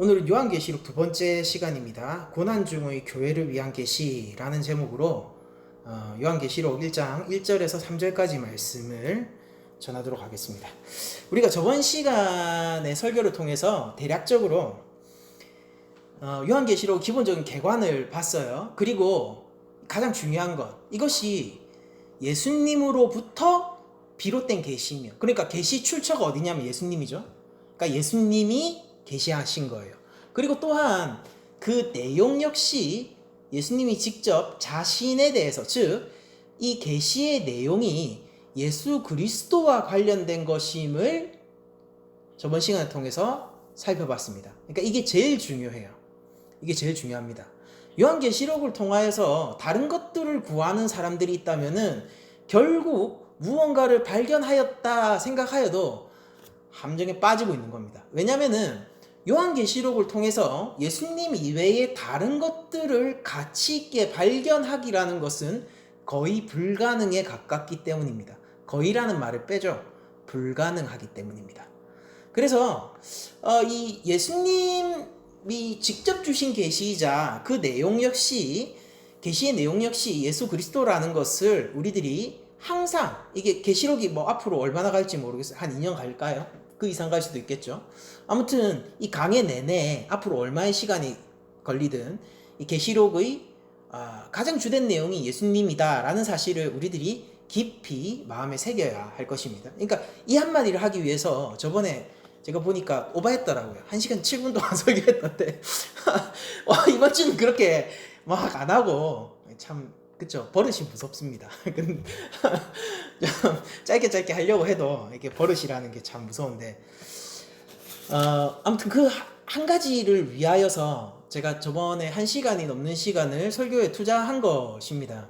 오늘은 요한계시록 두 번째 시간입니다. 고난중의 교회를 위한 계시라는 제목으로 요한계시록 1장 1절에서 3절까지 말씀을 전하도록 하겠습니다. 우리가 저번 시간의 설교를 통해서 대략적으로 요한계시록 기본적인 개관을 봤어요. 그리고 가장 중요한 것, 이것이 예수님으로부터 비롯된 계시이며, 그러니까 계시 출처가 어디냐면 예수님이죠. 그러니까 예수님이 계시하신 거예요. 그리고 또한 그 내용 역시 예수님이 직접 자신에 대해서, 즉 이 계시의 내용이 예수 그리스도와 관련된 것임을 저번 시간을 통해서 살펴봤습니다. 그러니까 이게 제일 중요해요. 이게 제일 중요합니다. 요한계시록을 통하여서 다른 것들을 구하는 사람들이 있다면은 결국 무언가를 발견하였다 생각하여도 함정에 빠지고 있는 겁니다. 왜냐면은 요한계시록을 통해서 예수님 이외의 다른 것들을 가치 있게 발견하기라는 것은 거의 불가능에 가깝기 때문입니다. 거의라는 말을 빼죠. 불가능하기 때문입니다. 그래서 이 예수님이 직접 주신 계시이자 그 내용 역시, 계시의 내용 역시 예수 그리스도라는 것을 우리들이 항상, 이게 계시록이 뭐 앞으로 얼마나 갈지 모르겠어요. 한 2년 갈까요? 그 이상 갈 수도 있겠죠. 아무튼 이 강의 내내 앞으로 얼마의 시간이 걸리든 이 계시록의 가장 주된 내용이 예수님이다라는 사실을 우리들이 깊이 마음에 새겨야 할 것입니다. 그러니까 이 한마디를 하기 위해서 저번에 제가 보니까 오바했더라고요. 1시간 7분 동안 설교했는데 이번 주는 그렇게 막 안 하고, 참 그쵸, 버릇이 무섭습니다. 짧게 하려고 해도 이게 버릇이라는 게 참 무서운데, 아무튼 그 한 가지를 위하여서 제가 저번에 1시간이 넘는 시간을 설교에 투자한 것입니다.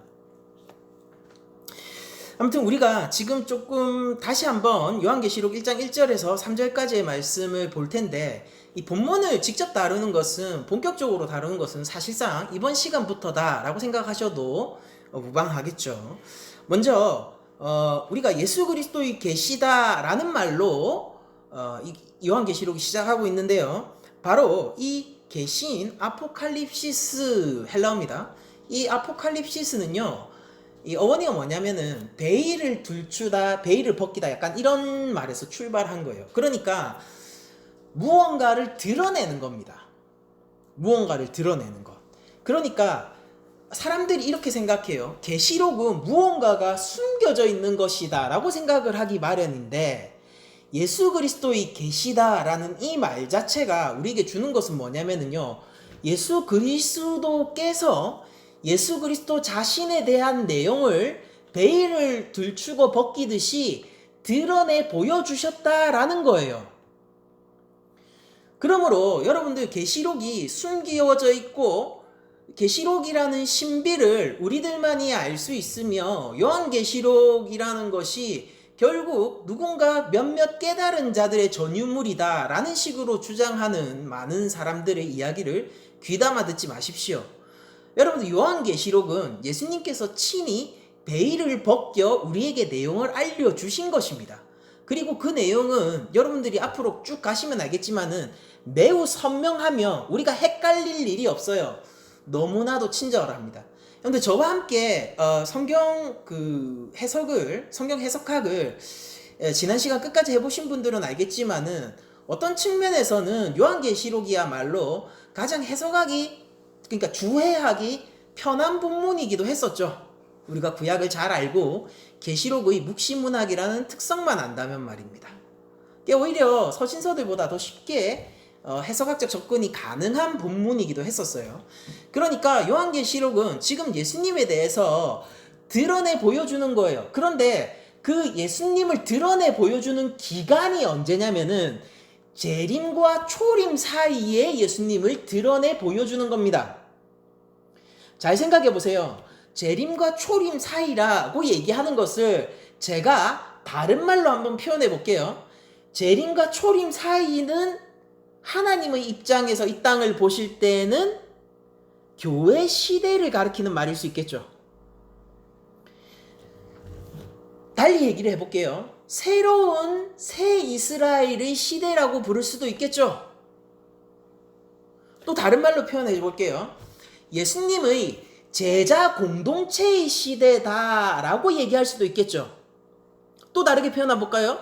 아무튼 우리가 지금 조금 다시 한번 요한계시록 1장 1절에서 3절까지의 말씀을 볼 텐데, 이 본문을 직접 다루는 것은, 본격적으로 다루는 것은 사실상 이번 시간부터다라고 생각하셔도 무방하겠죠. 먼저 우리가 예수 그리스도의 계시다라는 말로 이 요한계시록이 시작하고 있는데요. 바로 이 계시인 아포칼립시스, 헬라어입니다. 이 아포칼립시스는요, 이 어원이가 뭐냐면은 베일을 둘추다, 베일을 벗기다, 약간 이런 말에서 출발한 거예요. 그러니까 무언가를 드러내는 겁니다. 무언가를 드러내는 것. 그러니까 사람들이 이렇게 생각해요. 계시록은 무언가가 숨겨져 있는 것이다 라고 생각을 하기 마련인데, 예수 그리스도의 계시다라는 이 말 자체가 우리에게 주는 것은 뭐냐면요, 예수 그리스도께서 예수 그리스도 자신에 대한 내용을 베일을 들추고 벗기듯이 드러내 보여주셨다라는 거예요. 그러므로 여러분들, 계시록이 숨겨져 있고 계시록이라는 신비를 우리들만이 알 수 있으며, 요한계시록이라는 것이 결국 누군가 몇몇 깨달은 자들의 전유물이다 라는 식으로 주장하는 많은 사람들의 이야기를 귀담아 듣지 마십시오. 여러분들, 요한계시록은 예수님께서 친히 베일을 벗겨 우리에게 내용을 알려주신 것입니다. 그리고 그 내용은 여러분들이 앞으로 쭉 가시면 알겠지만은 매우 선명하며 우리가 헷갈릴 일이 없어요. 너무나도 친절합니다. 그런데 저와 함께 성경 해석학을 지난 시간 끝까지 해보신 분들은 알겠지만은, 어떤 측면에서는 요한계시록이야말로 가장 해석하기, 그러니까 주해하기 편한 본문이기도 했었죠. 우리가 구약을 잘 알고 계시록의 묵시문학이라는 특성만 안다면 말입니다. 오히려 서신서들보다 더 쉽게 해석학적 접근이 가능한 본문이기도 했었어요. 그러니까 요한계시록은 지금 예수님에 대해서 드러내 보여주는 거예요. 그런데 그 예수님을 드러내 보여주는 기간이 언제냐면은 재림과 초림 사이에 예수님을 드러내 보여주는 겁니다. 잘 생각해 보세요. 재림과 초림 사이라고 얘기하는 것을 제가 다른 말로 한번 표현해 볼게요. 재림과 초림 사이는 하나님의 입장에서 이 땅을 보실 때는 교회 시대를 가리키는 말일 수 있겠죠. 달리 얘기를 해볼게요. 새로운 새 이스라엘의 시대라고 부를 수도 있겠죠. 또 다른 말로 표현해 볼게요. 예수님의 제자 공동체의 시대다라고 얘기할 수도 있겠죠. 또 다르게 표현해 볼까요?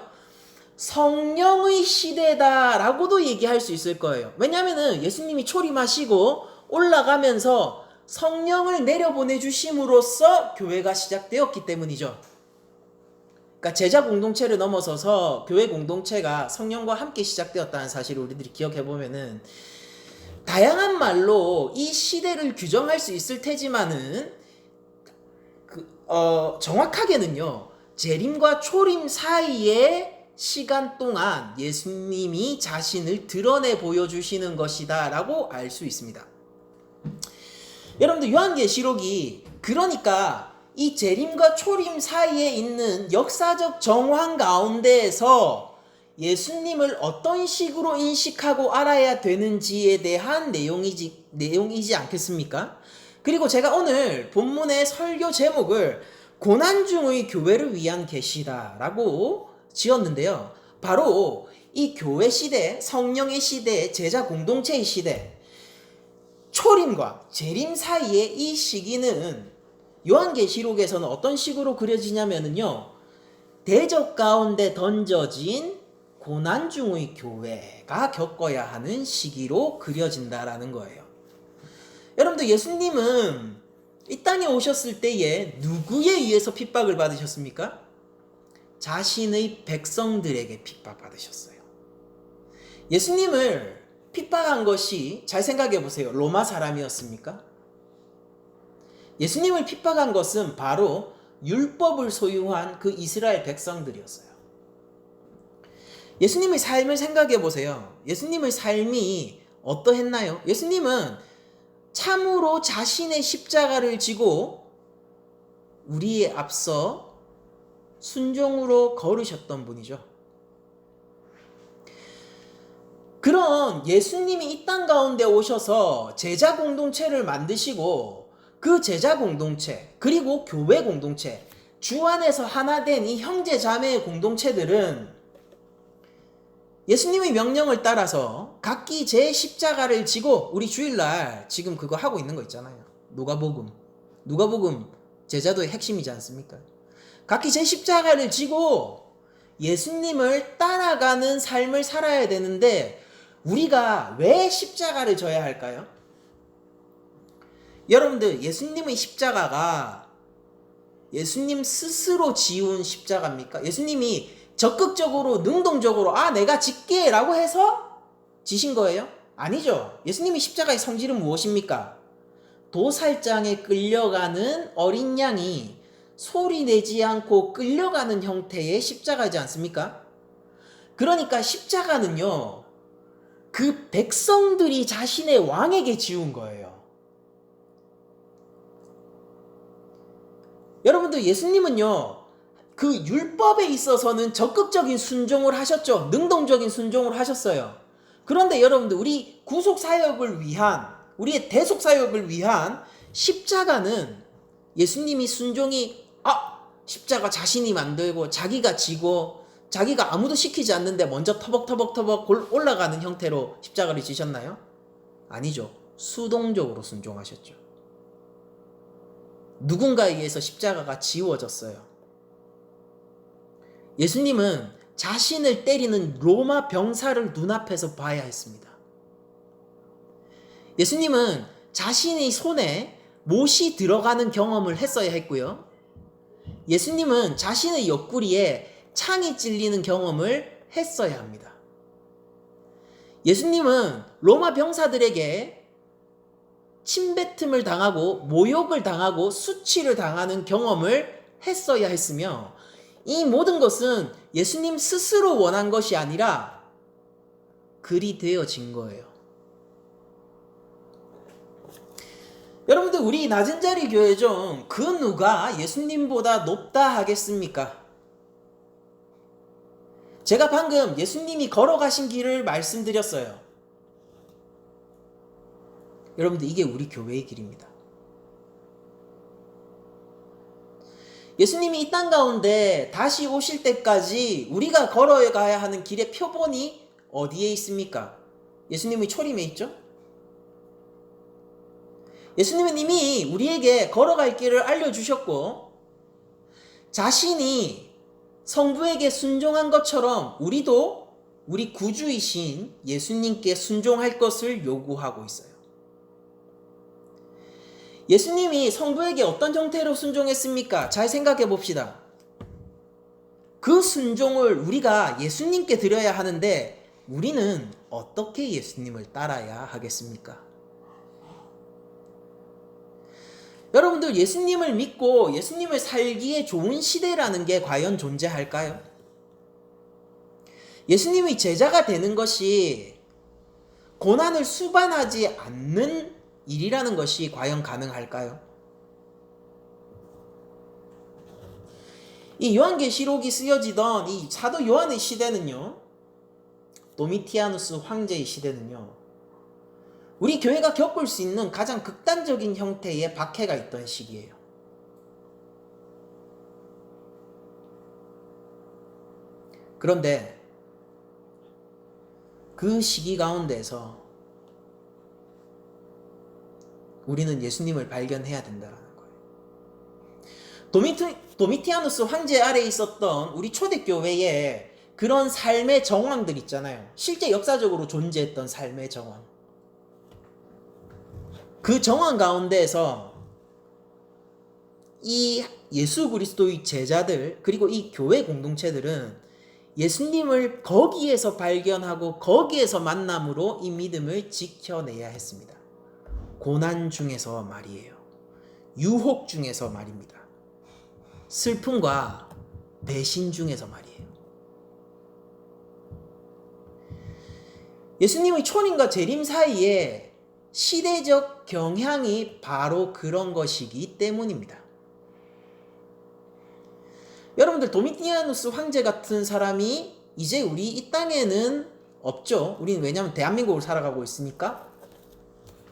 성령의 시대다라고도 얘기할 수 있을 거예요. 왜냐하면 예수님이 초림하시고 올라가면서 성령을 내려보내 주심으로써 교회가 시작되었기 때문이죠. 그러니까 제자 공동체를 넘어서서 교회 공동체가 성령과 함께 시작되었다는 사실을 우리들이 기억해 보면은 다양한 말로 이 시대를 규정할 수 있을 테지만은 정확하게는요, 재림과 초림 사이의 시간 동안 예수님이 자신을 드러내 보여주시는 것이다 라고 알 수 있습니다. 여러분들 요한계시록이 그러니까 이 재림과 초림 사이에 있는 역사적 정황 가운데에서 예수님을 어떤 식으로 인식하고 알아야 되는지에 대한 내용이지 않겠습니까? 그리고 제가 오늘 본문의 설교 제목을 고난 중의 교회를 위한 계시다라고 지었는데요. 바로 이 교회 시대, 성령의 시대, 제자 공동체의 시대, 초림과 재림 사이의 이 시기는 요한계시록에서는 어떤 식으로 그려지냐면요, 대적 가운데 던져진 고난 중의 교회가 겪어야 하는 시기로 그려진다라는 거예요. 여러분들, 예수님은 이 땅에 오셨을 때에 누구에 의해서 핍박을 받으셨습니까? 자신의 백성들에게 핍박받으셨어요. 예수님을 핍박한 것이, 잘 생각해 보세요, 로마 사람이었습니까? 예수님을 핍박한 것은 바로 율법을 소유한 그 이스라엘 백성들이었어요. 예수님의 삶을 생각해 보세요. 예수님의 삶이 어떠했나요? 예수님은 참으로 자신의 십자가를 지고 우리의 앞서 순종으로 걸으셨던 분이죠. 그런 예수님이 이 땅 가운데 오셔서 제자 공동체를 만드시고 그 제자 공동체, 그리고 교회 공동체, 주 안에서 하나 된 이 형제 자매의 공동체들은 예수님의 명령을 따라서 각기 제 십자가를 지고, 우리 주일날 지금 그거 하고 있는 거 있잖아요. 누가복음 제자도의 핵심이지 않습니까? 각기 제 십자가를 지고 예수님을 따라가는 삶을 살아야 되는데, 우리가 왜 십자가를 져야 할까요? 여러분들, 예수님의 십자가가 예수님 스스로 지운 십자가입니까? 예수님이 적극적으로, 능동적으로 내가 짓게 라고 해서 지신 거예요? 아니죠. 예수님이 십자가의 성질은 무엇입니까? 도살장에 끌려가는 어린 양이 소리 내지 않고 끌려가는 형태의 십자가이지 않습니까? 그러니까 십자가는요, 그 백성들이 자신의 왕에게 지운 거예요. 여러분들, 예수님은요, 그 율법에 있어서는 적극적인 순종을 하셨죠. 능동적인 순종을 하셨어요. 그런데 여러분들, 우리 구속사역을 위한, 우리의 대속사역을 위한 십자가는 예수님이 순종이 십자가 자신이 만들고 자기가 지고 자기가 아무도 시키지 않는데 먼저 터벅터벅 올라가는 형태로 십자가를 지셨나요? 아니죠. 수동적으로 순종하셨죠. 누군가에 의해서 십자가가 지워졌어요. 예수님은 자신을 때리는 로마 병사를 눈앞에서 봐야 했습니다. 예수님은 자신의 손에 못이 들어가는 경험을 했어야 했고요. 예수님은 자신의 옆구리에 창이 찔리는 경험을 했어야 합니다. 예수님은 로마 병사들에게 침뱉음을 당하고 모욕을 당하고 수치를 당하는 경험을 했어야 했으며, 이 모든 것은 예수님 스스로 원한 것이 아니라 그리 되어진 거예요. 여러분들, 우리 낮은 자리 교회 중 그 누가 예수님보다 높다 하겠습니까? 제가 방금 예수님이 걸어가신 길을 말씀드렸어요. 여러분들, 이게 우리 교회의 길입니다. 예수님이 이 땅 가운데 다시 오실 때까지 우리가 걸어가야 하는 길의 표본이 어디에 있습니까? 예수님의 초림에 있죠? 예수님은 이미 우리에게 걸어갈 길을 알려주셨고 자신이 성부에게 순종한 것처럼 우리도 우리 구주이신 예수님께 순종할 것을 요구하고 있어요. 예수님이 성부에게 어떤 형태로 순종했습니까? 잘 생각해 봅시다. 그 순종을 우리가 예수님께 드려야 하는데 우리는 어떻게 예수님을 따라야 하겠습니까? 여러분들 예수님을 믿고 예수님을 살기에 좋은 시대라는 게 과연 존재할까요? 예수님이 제자가 되는 것이 고난을 수반하지 않는 일이라는 것이 과연 가능할까요? 이 요한계시록이 쓰여지던 이 사도 요한의 시대는요, 도미티아누스 황제의 시대는요, 우리 교회가 겪을 수 있는 가장 극단적인 형태의 박해가 있던 시기예요. 그런데 그 시기 가운데서 우리는 예수님을 발견해야 된다는 거예요. 도미티아누스 황제 아래에 있었던 우리 초대교회에 그런 삶의 정황들 있잖아요. 실제 역사적으로 존재했던 삶의 정황. 그 정황 가운데에서 이 예수 그리스도의 제자들 그리고 이 교회 공동체들은 예수님을 거기에서 발견하고 거기에서 만남으로 이 믿음을 지켜내야 했습니다. 고난 중에서 말이에요. 유혹 중에서 말입니다. 슬픔과 배신 중에서 말이에요. 예수님의 초림과 재림 사이에 시대적 경향이 바로 그런 것이기 때문입니다. 여러분들 도미티아누스 황제 같은 사람이 이제 우리 이 땅에는 없죠. 우리는 왜냐하면 대한민국을 살아가고 있으니까.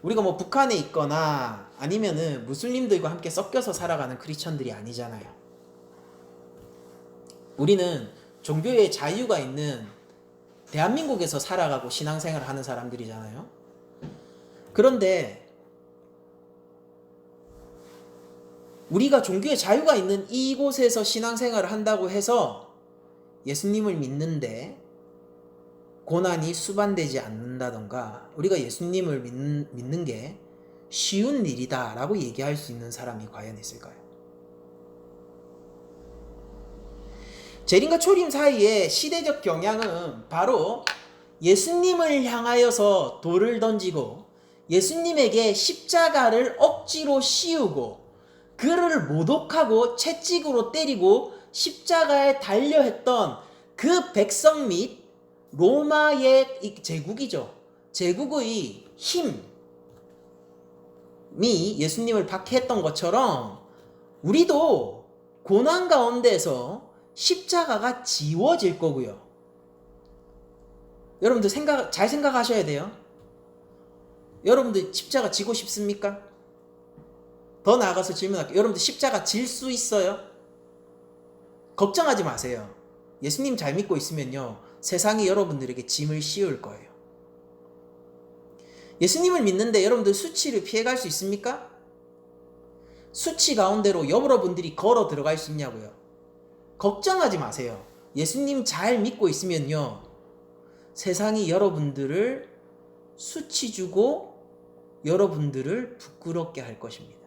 우리가 뭐 북한에 있거나 아니면은 무슬림들과 함께 섞여서 살아가는 크리스천들이 아니잖아요. 우리는 종교의 자유가 있는 대한민국에서 살아가고 신앙생활을 하는 사람들이잖아요. 그런데 우리가 종교의 자유가 있는 이곳에서 신앙생활을 한다고 해서 예수님을 믿는데 고난이 수반되지 않는다던가 우리가 예수님을 믿는 게 쉬운 일이다 라고 얘기할 수 있는 사람이 과연 있을까요? 재림과 초림 사이의 시대적 경향은 바로 예수님을 향하여서 돌을 던지고 예수님에게 십자가를 억지로 씌우고 그를 모독하고 채찍으로 때리고 십자가에 달려 했던 그 백성 및 로마의 제국이죠. 제국의 힘이 예수님을 박해했던 것처럼 우리도 고난 가운데서 십자가가 지워질 거고요. 여러분들 잘 생각하셔야 돼요. 여러분들 십자가 지고 싶습니까? 더 나아가서 질문할게요. 여러분들 십자가 질 수 있어요? 걱정하지 마세요. 예수님 잘 믿고 있으면요, 세상이 여러분들에게 짐을 씌울 거예요. 예수님을 믿는데 여러분들 수치를 피해갈 수 있습니까? 수치 가운데로 여러분들이 걸어 들어갈 수 있냐고요? 걱정하지 마세요. 예수님 잘 믿고 있으면요, 세상이 여러분들을 수치 주고 여러분들을 부끄럽게 할 것입니다.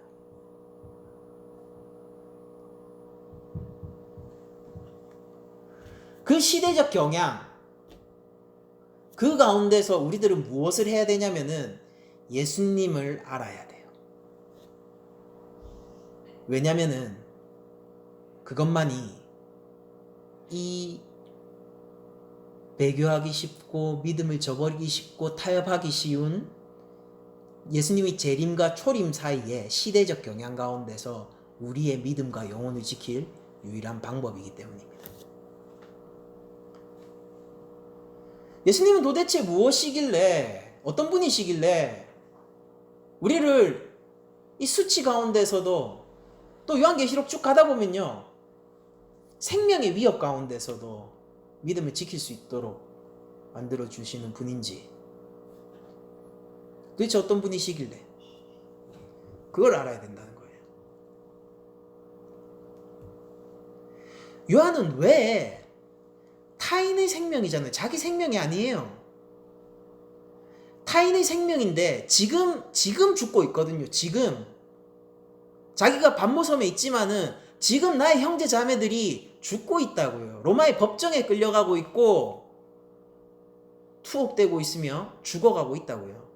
그 시대적 경향, 그 가운데서 우리들은 무엇을 해야 되냐면은 예수님을 알아야 돼요. 왜냐면은 그것만이 이 배교하기 쉽고 믿음을 저버리기 쉽고 타협하기 쉬운 예수님의 재림과 초림 사이의 시대적 경향 가운데서 우리의 믿음과 영혼을 지킬 유일한 방법이기 때문입니다. 예수님은 도대체 무엇이길래, 어떤 분이시길래 우리를 이 수치 가운데서도 또 요한계시록 쭉 가다 보면요, 생명의 위협 가운데서도 믿음을 지킬 수 있도록 만들어주시는 분인지, 도대체 어떤 분이시길래, 그걸 알아야 된다는 거예요. 요한은 왜 타인의 생명이잖아요. 자기 생명이 아니에요. 타인의 생명인데 지금 죽고 있거든요. 지금 자기가 반모섬에 있지만은 지금 나의 형제 자매들이 죽고 있다고요. 로마의 법정에 끌려가고 있고 투옥되고 있으며 죽어가고 있다고요.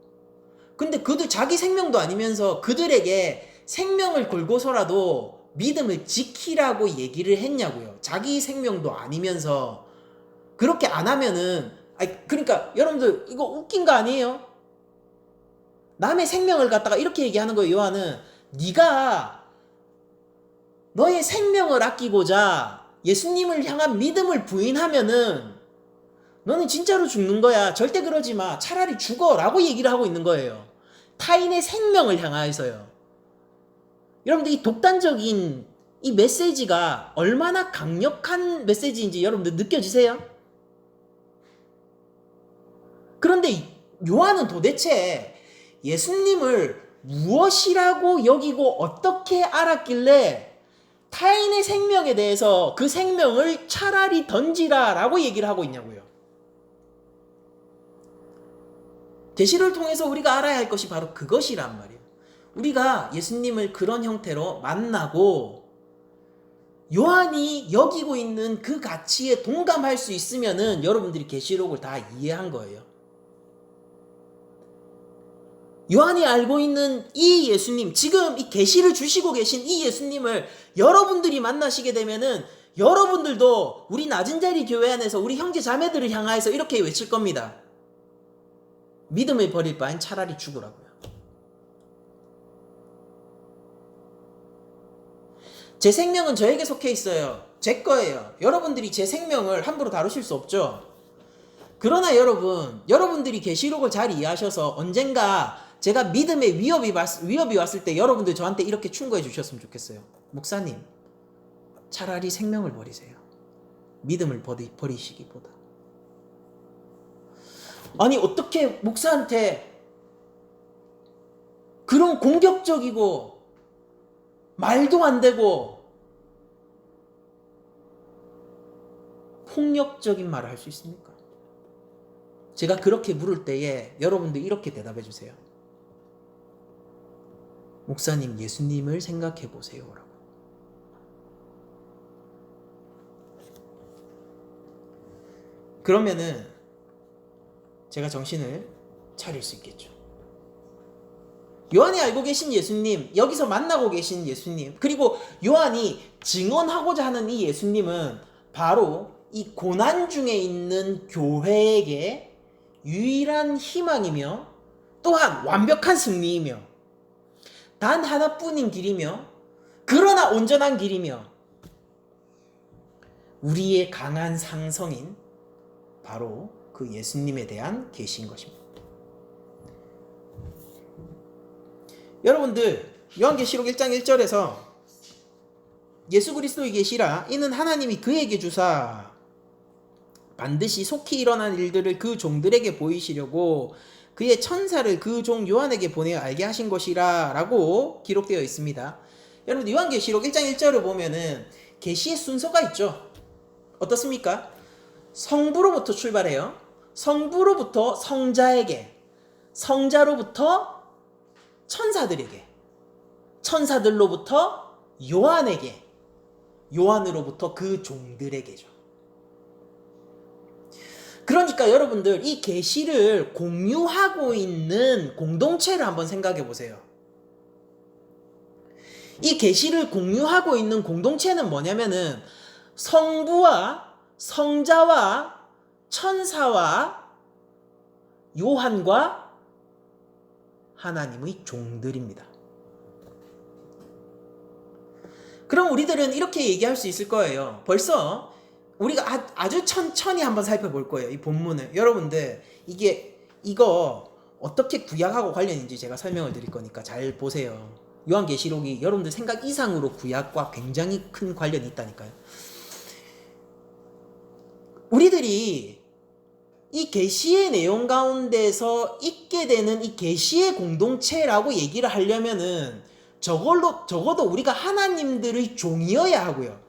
근데 그들 자기 생명도 아니면서 그들에게 생명을 걸고서라도 믿음을 지키라고 얘기를 했냐고요. 자기 생명도 아니면서 그렇게 안 하면은 그러니까 여러분들 이거 웃긴 거 아니에요? 남의 생명을 갖다가 이렇게 얘기하는 거예요. 요한은 네가 너의 생명을 아끼고자 예수님을 향한 믿음을 부인하면은 너는 진짜로 죽는 거야. 절대 그러지 마. 차라리 죽어 라고 얘기를 하고 있는 거예요. 타인의 생명을 향하여서요. 여러분들 이 독단적인 이 메시지가 얼마나 강력한 메시지인지 여러분들 느껴지세요? 그런데 요한은 도대체 예수님을 무엇이라고 여기고 어떻게 알았길래 타인의 생명에 대해서 그 생명을 차라리 던지라 라고 얘기를 하고 있냐고요. 계시를 통해서 우리가 알아야 할 것이 바로 그것이란 말이에요. 우리가 예수님을 그런 형태로 만나고 요한이 여기고 있는 그 가치에 동감할 수 있으면은 여러분들이 계시록을 다 이해한 거예요. 요한이 알고 있는 이 예수님, 지금 이 계시를 주시고 계신 이 예수님을 여러분들이 만나시게 되면은 여러분들도 우리 낮은 자리 교회 안에서 우리 형제 자매들을 향하여서 이렇게 외칠 겁니다. 믿음을 버릴 바엔 차라리 죽으라고요. 제 생명은 저에게 속해 있어요. 제 거예요. 여러분들이 제 생명을 함부로 다루실 수 없죠. 그러나 여러분들이 계시록을 잘 이해하셔서 언젠가 제가 믿음의 위협이 왔을 때 여러분들 저한테 이렇게 충고해 주셨으면 좋겠어요. 목사님, 차라리 생명을 버리세요. 믿음을 버리시기보다. 아니 어떻게 목사한테 그런 공격적이고 말도 안 되고 폭력적인 말을 할 수 있습니까? 제가 그렇게 물을 때에 여러분들 이렇게 대답해 주세요. 목사님, 예수님을 생각해 보세요 라고. 그러면은 제가 정신을 차릴 수 있겠죠. 요한이 알고 계신 예수님, 여기서 만나고 계신 예수님, 그리고 요한이 증언하고자 하는 이 예수님은 바로 이 고난 중에 있는 교회에게 유일한 희망이며 또한 완벽한 승리이며 단 하나뿐인 길이며 그러나 온전한 길이며 우리의 강한 상성인 바로 그 예수님에 대한 계시인 것입니다. 여러분들 요한계시록 1장 1절에서 예수 그리스도의 계시라 이는 하나님이 그에게 주사 반드시 속히 일어난 일들을 그 종들에게 보이시려고 그의 천사를 그 종 요한에게 보내어 알게 하신 것이라 라고 기록되어 있습니다. 여러분 요한계시록 1장 1절을 보면은 계시의 순서가 있죠. 어떻습니까? 성부로부터 출발해요. 성부로부터 성자에게, 성자로부터 천사들에게, 천사들로부터 요한에게, 요한으로부터 그 종들에게죠. 그러니까 여러분들 이 계시를 공유하고 있는 공동체를 한번 생각해 보세요. 이 계시를 공유하고 있는 공동체는 뭐냐면은 성부와 성자와 천사와 요한과 하나님의 종들입니다. 그럼 우리들은 이렇게 얘기할 수 있을 거예요. 벌써 우리가 아주 천천히 한번 살펴볼 거예요. 이 본문을. 여러분들 이거 어떻게 구약하고 관련인지 제가 설명을 드릴 거니까 잘 보세요. 요한계시록이 여러분들 생각 이상으로 구약과 굉장히 큰 관련이 있다니까요. 우리들이 이 계시의 내용 가운데서 있게 되는 이 계시의 공동체라고 얘기를 하려면은 적어도 우리가 하나님들의 종이어야 하고요.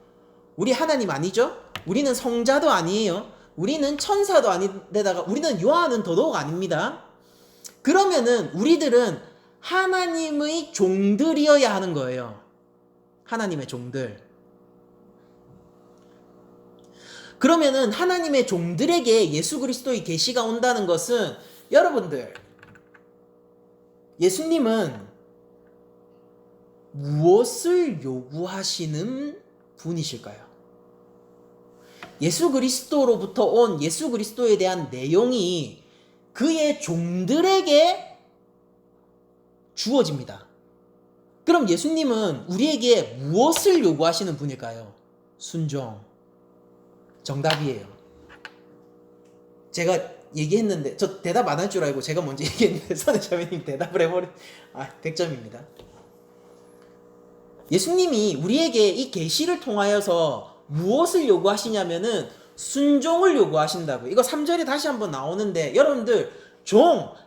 우리 하나님 아니죠? 우리는 성자도 아니에요. 우리는 천사도 아닌데다가 우리는 요한은 더더욱 아닙니다. 그러면은 우리들은 하나님의 종들이어야 하는 거예요. 하나님의 종들. 그러면은 하나님의 종들에게 예수 그리스도의 계시가 온다는 것은 여러분들, 예수님은 무엇을 요구하시는 분이실까요? 예수 그리스도로부터 온 예수 그리스도에 대한 내용이 그의 종들에게 주어집니다. 그럼 예수님은 우리에게 무엇을 요구하시는 분일까요? 순종. 정답이에요. 제가 얘기했는데, 저 대답 안 할 줄 알고 제가 먼저 얘기했는데 선혜자매님 대답을 해버린, 100점입니다. 예수님이 우리에게 이 계시를 통하여서 무엇을 요구하시냐면은 순종을 요구하신다고요. 이거 3절에 다시 한번 나오는데, 여러분들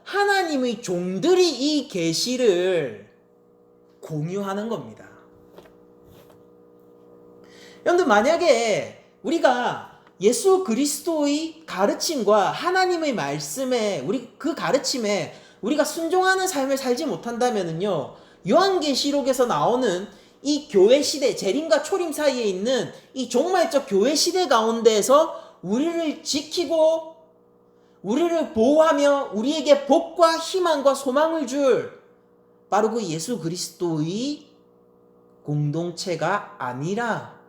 하나님의 종들이 이 계시를 공유하는 겁니다. 여러분들, 만약에 우리가 예수 그리스도의 가르침과 하나님의 말씀에 그 가르침에 우리가 순종하는 삶을 살지 못한다면은요, 요한계시록에서 나오는 이 교회 시대, 재림과 초림 사이에 있는 이 종말적 교회 시대 가운데에서 우리를 지키고 우리를 보호하며 우리에게 복과 희망과 소망을 줄 바로 그 예수 그리스도의 공동체가 아니라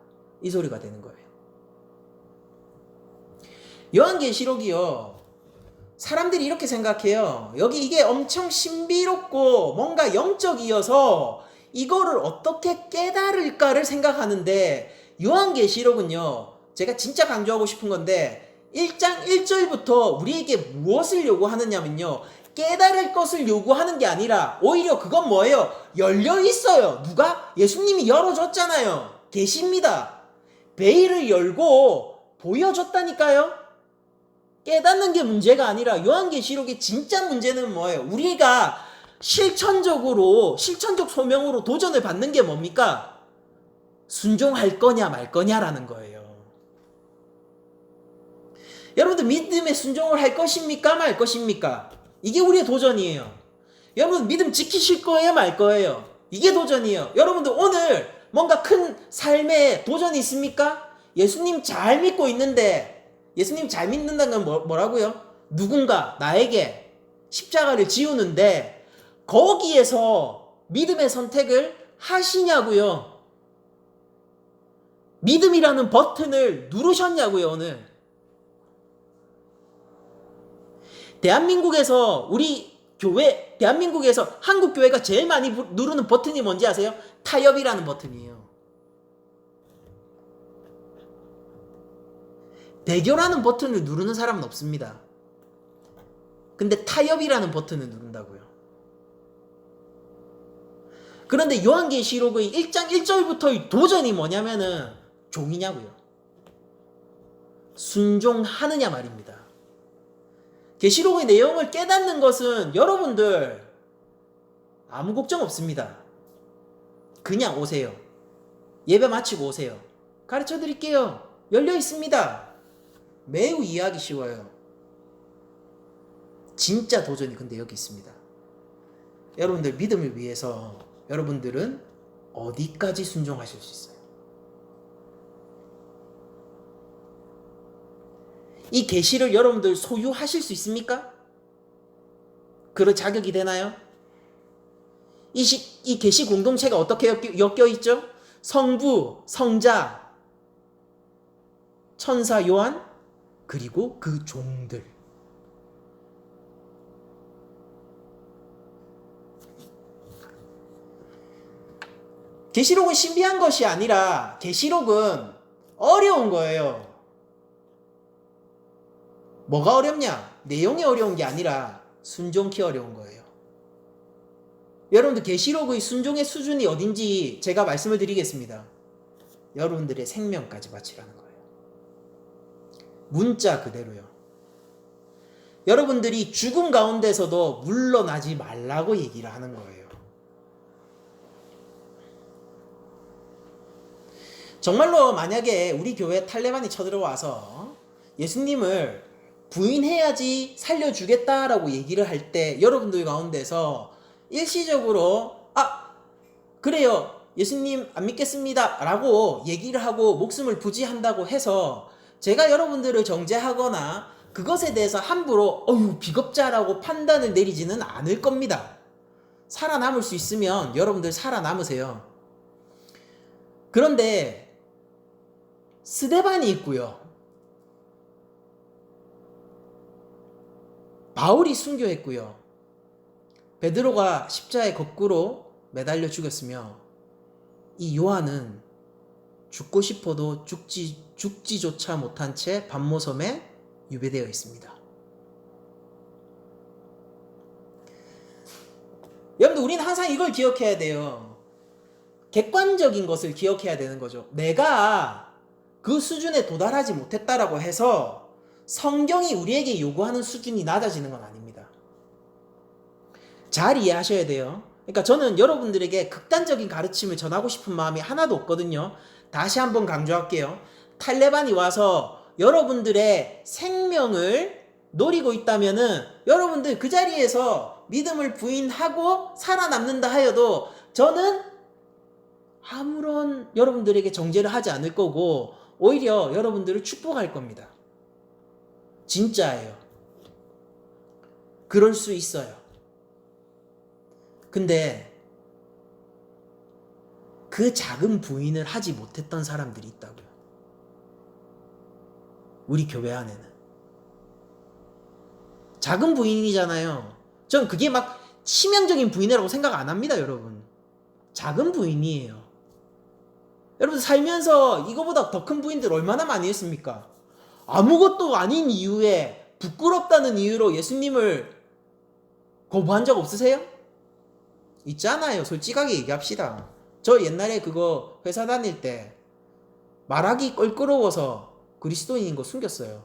이 소리가 되는 거예요. 요한계시록이요, 사람들이 이렇게 생각해요. 여기 이게 엄청 신비롭고 뭔가 영적이어서 이거를 어떻게 깨달을까를 생각하는데, 요한계시록은요, 제가 진짜 강조하고 싶은 건데 1장 1절부터 우리에게 무엇을 요구하느냐면요, 깨달을 것을 요구하는 게 아니라 오히려 그건 뭐예요? 열려 있어요. 누가? 예수님이 열어줬잖아요. 계시입니다. 베일을 열고 보여줬다니까요. 깨닫는 게 문제가 아니라 요한계시록의 진짜 문제는 뭐예요? 우리가 실천적 소명으로 도전을 받는 게 뭡니까? 순종할 거냐 말 거냐라는 거예요. 여러분들, 믿음에 순종을 할 것입니까 말 것입니까? 이게 우리의 도전이에요. 여러분, 믿음 지키실 거예요 말 거예요? 이게 도전이에요. 여러분들, 오늘 뭔가 큰 삶에 도전이 있습니까? 예수님 잘 믿고 있는데, 예수님 잘 믿는다는 건 뭐라고요? 누군가 나에게 십자가를 지우는데 거기에서 믿음의 선택을 하시냐고요? 믿음이라는 버튼을 누르셨냐고요? 오늘 대한민국에서 한국 교회가 제일 많이 누르는 버튼이 뭔지 아세요? 타협이라는 버튼이에요. 대결하는 버튼을 누르는 사람은 없습니다. 근데 타협이라는 버튼을 누른다고요. 그런데 요한계시록의 1장 1절부터의 도전이 뭐냐면은 종이냐고요. 순종하느냐 말입니다. 계시록의 내용을 깨닫는 것은 여러분들 아무 걱정 없습니다. 그냥 오세요. 예배 마치고 오세요. 가르쳐 드릴게요. 열려 있습니다. 매우 이해하기 쉬워요. 진짜 도전이 근데 여기 있습니다. 여러분들 믿음을 위해서 여러분들은 어디까지 순종하실 수 있어요? 이 계시를 여러분들 소유하실 수 있습니까? 그럴 자격이 되나요? 이 계시 공동체가 어떻게 엮여 있죠? 성부, 성자, 천사 요한, 그리고 그 종들. 계시록은 신비한 것이 아니라 계시록은 어려운 거예요. 뭐가 어렵냐? 내용이 어려운 게 아니라 순종키 어려운 거예요. 여러분들, 계시록의 순종의 수준이 어딘지 제가 말씀을 드리겠습니다. 여러분들의 생명까지 바치라는 거예요. 문자 그대로요. 여러분들이 죽음 가운데서도 물러나지 말라고 얘기를 하는 거예요. 정말로 만약에 우리 교회에 탈레반이 쳐들어와서 예수님을 부인해야지 살려주겠다라고 얘기를 할 때 여러분들 가운데서 일시적으로 그래요 예수님 안 믿겠습니다 라고 얘기를 하고 목숨을 부지한다고 해서 제가 여러분들을 정죄하거나 그것에 대해서 함부로 비겁자라고 판단을 내리지는 않을 겁니다. 살아남을 수 있으면 여러분들 살아남으세요. 그런데 스데반이 있고요. 바울이 순교했고요. 베드로가 십자가에 거꾸로 매달려 죽였으며 이 요한은 죽고 싶어도 죽지조차 못한 채 반모섬에 유배되어 있습니다. 여러분들 우리는 항상 이걸 기억해야 돼요. 객관적인 것을 기억해야 되는 거죠. 내가 그 수준에 도달하지 못했다라고 해서 성경이 우리에게 요구하는 수준이 낮아지는 건 아닙니다. 잘 이해하셔야 돼요. 그러니까 저는 여러분들에게 극단적인 가르침을 전하고 싶은 마음이 하나도 없거든요. 다시 한번 강조할게요. 탈레반이 와서 여러분들의 생명을 노리고 있다면은 여러분들 그 자리에서 믿음을 부인하고 살아남는다 하여도 저는 아무런 여러분들에게 정죄를 하지 않을 거고 오히려 여러분들을 축복할 겁니다. 진짜예요. 그럴 수 있어요. 근데 그 작은 부인을 하지 못했던 사람들이 있다고요. 우리 교회 안에는. 작은 부인이잖아요. 전 그게 막 치명적인 부인이라고 생각 안 합니다, 여러분. 작은 부인이에요. 여러분 살면서 이거보다 더 큰 부인들 얼마나 많이 했습니까? 아무것도 아닌 이유에 부끄럽다는 이유로 예수님을 거부한 적 없으세요? 있잖아요. 솔직하게 얘기합시다. 저 옛날에 그거 회사 다닐 때 말하기 껄끄러워서 그리스도인인 거 숨겼어요.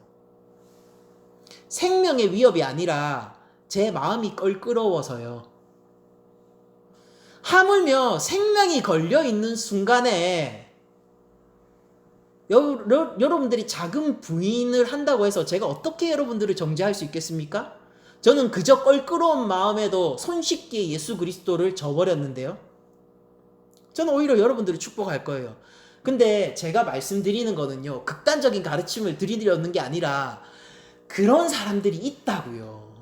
생명의 위협이 아니라 제 마음이 껄끄러워서요. 하물며 생명이 걸려있는 순간에 여러분들이 작은 부인을 한다고 해서 제가 어떻게 여러분들을 정죄할 수 있겠습니까? 저는 그저 껄끄러운 마음에도 손쉽게 예수 그리스도를 저버렸는데요. 저는 오히려 여러분들을 축복할 거예요. 근데 제가 말씀드리는 거는요. 극단적인 가르침을 드리려는 게 아니라 그런 사람들이 있다고요.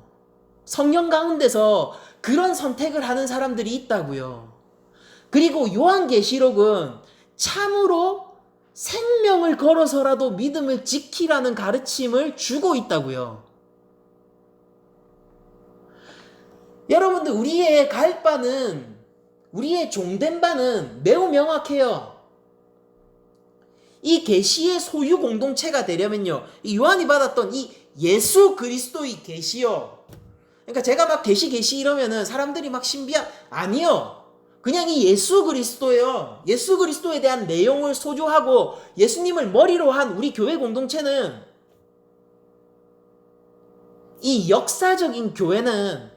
성령 가운데서 그런 선택을 하는 사람들이 있다고요. 그리고 요한계시록은 참으로 생명을 걸어서라도 믿음을 지키라는 가르침을 주고 있다고요. 여러분들 우리의 갈 바는 우리의 종된 바는 매우 명확해요. 이 계시의 소유 공동체가 되려면요. 이 요한이 받았던 이 예수 그리스도의 계시요. 그러니까 제가 막 계시 이러면은 사람들이 막 아니요. 그냥 이 예수 그리스도예요. 예수 그리스도에 대한 내용을 소조하고 예수님을 머리로 한 우리 교회 공동체는 이 역사적인 교회는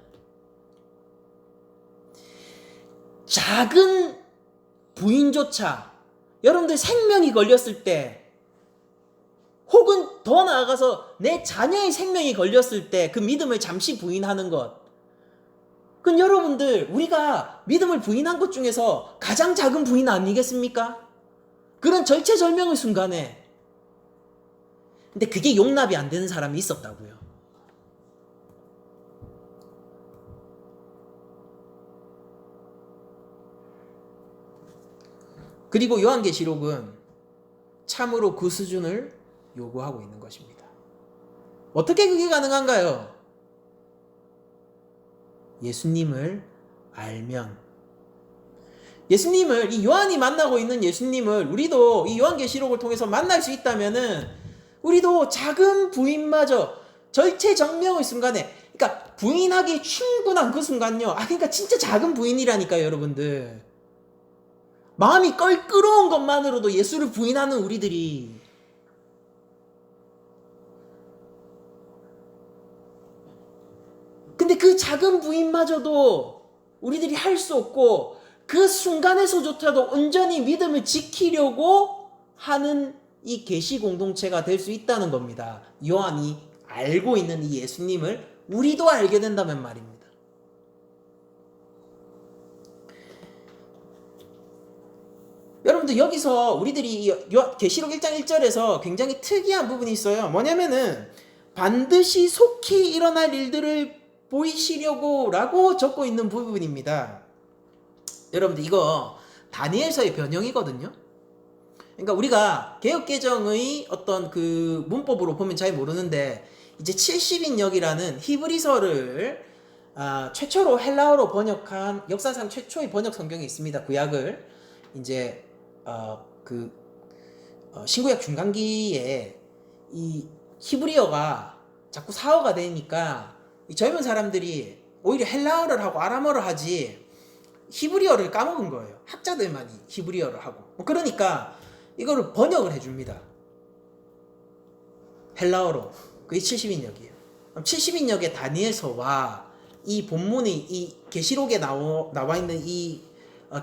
작은 부인조차 여러분들 생명이 걸렸을 때 혹은 더 나아가서 내 자녀의 생명이 걸렸을 때 그 믿음을 잠시 부인하는 것, 그건 여러분들 우리가 믿음을 부인한 것 중에서 가장 작은 부인 아니겠습니까? 그런 절체절명의 순간에. 근데 그게 용납이 안 되는 사람이 있었다고요. 그리고 요한계시록은 참으로 그 수준을 요구하고 있는 것입니다. 어떻게 그게 가능한가요? 예수님을 알면, 예수님을, 이 요한이 만나고 있는 예수님을 우리도 이 요한계시록을 통해서 만날 수 있다면은 우리도 작은 부인마저 절체절명의 순간에, 그러니까 부인하기 충분한 그 순간요. 그러니까 진짜 작은 부인이라니까요, 여러분들. 마음이 껄끄러운 것만으로도 예수를 부인하는 우리들이, 근데 그 작은 부인마저도 우리들이 할 수 없고 그 순간에서조차도 온전히 믿음을 지키려고 하는 이 계시 공동체가 될 수 있다는 겁니다. 요한이 알고 있는 이 예수님을 우리도 알게 된다면 말입니다. 여러분들 여기서 우리들이 계시록 1장 1절에서 굉장히 특이한 부분이 있어요. 뭐냐면은 반드시 속히 일어날 일들을 보이시려고 라고 적고 있는 부분입니다. 여러분들 이거 다니엘서의 변형이거든요. 그러니까 우리가 개역개정의 어떤 그 문법으로 보면 잘 모르는데 이제 70인역이라는 히브리서를 최초로 헬라어로 번역한 역사상 최초의 번역 성경이 있습니다. 구약을 이제 신구약 중간기에 이 히브리어가 자꾸 사어가 되니까 이 젊은 사람들이 오히려 헬라어를 하고 아람어를 하지 히브리어를 까먹은 거예요. 학자들만이 히브리어를 하고. 그러니까 이거를 번역을 해줍니다. 헬라어로. 그게 70인역이에요. 70인역의 다니엘서와 이 본문의 이 계시록에 나와 있는 이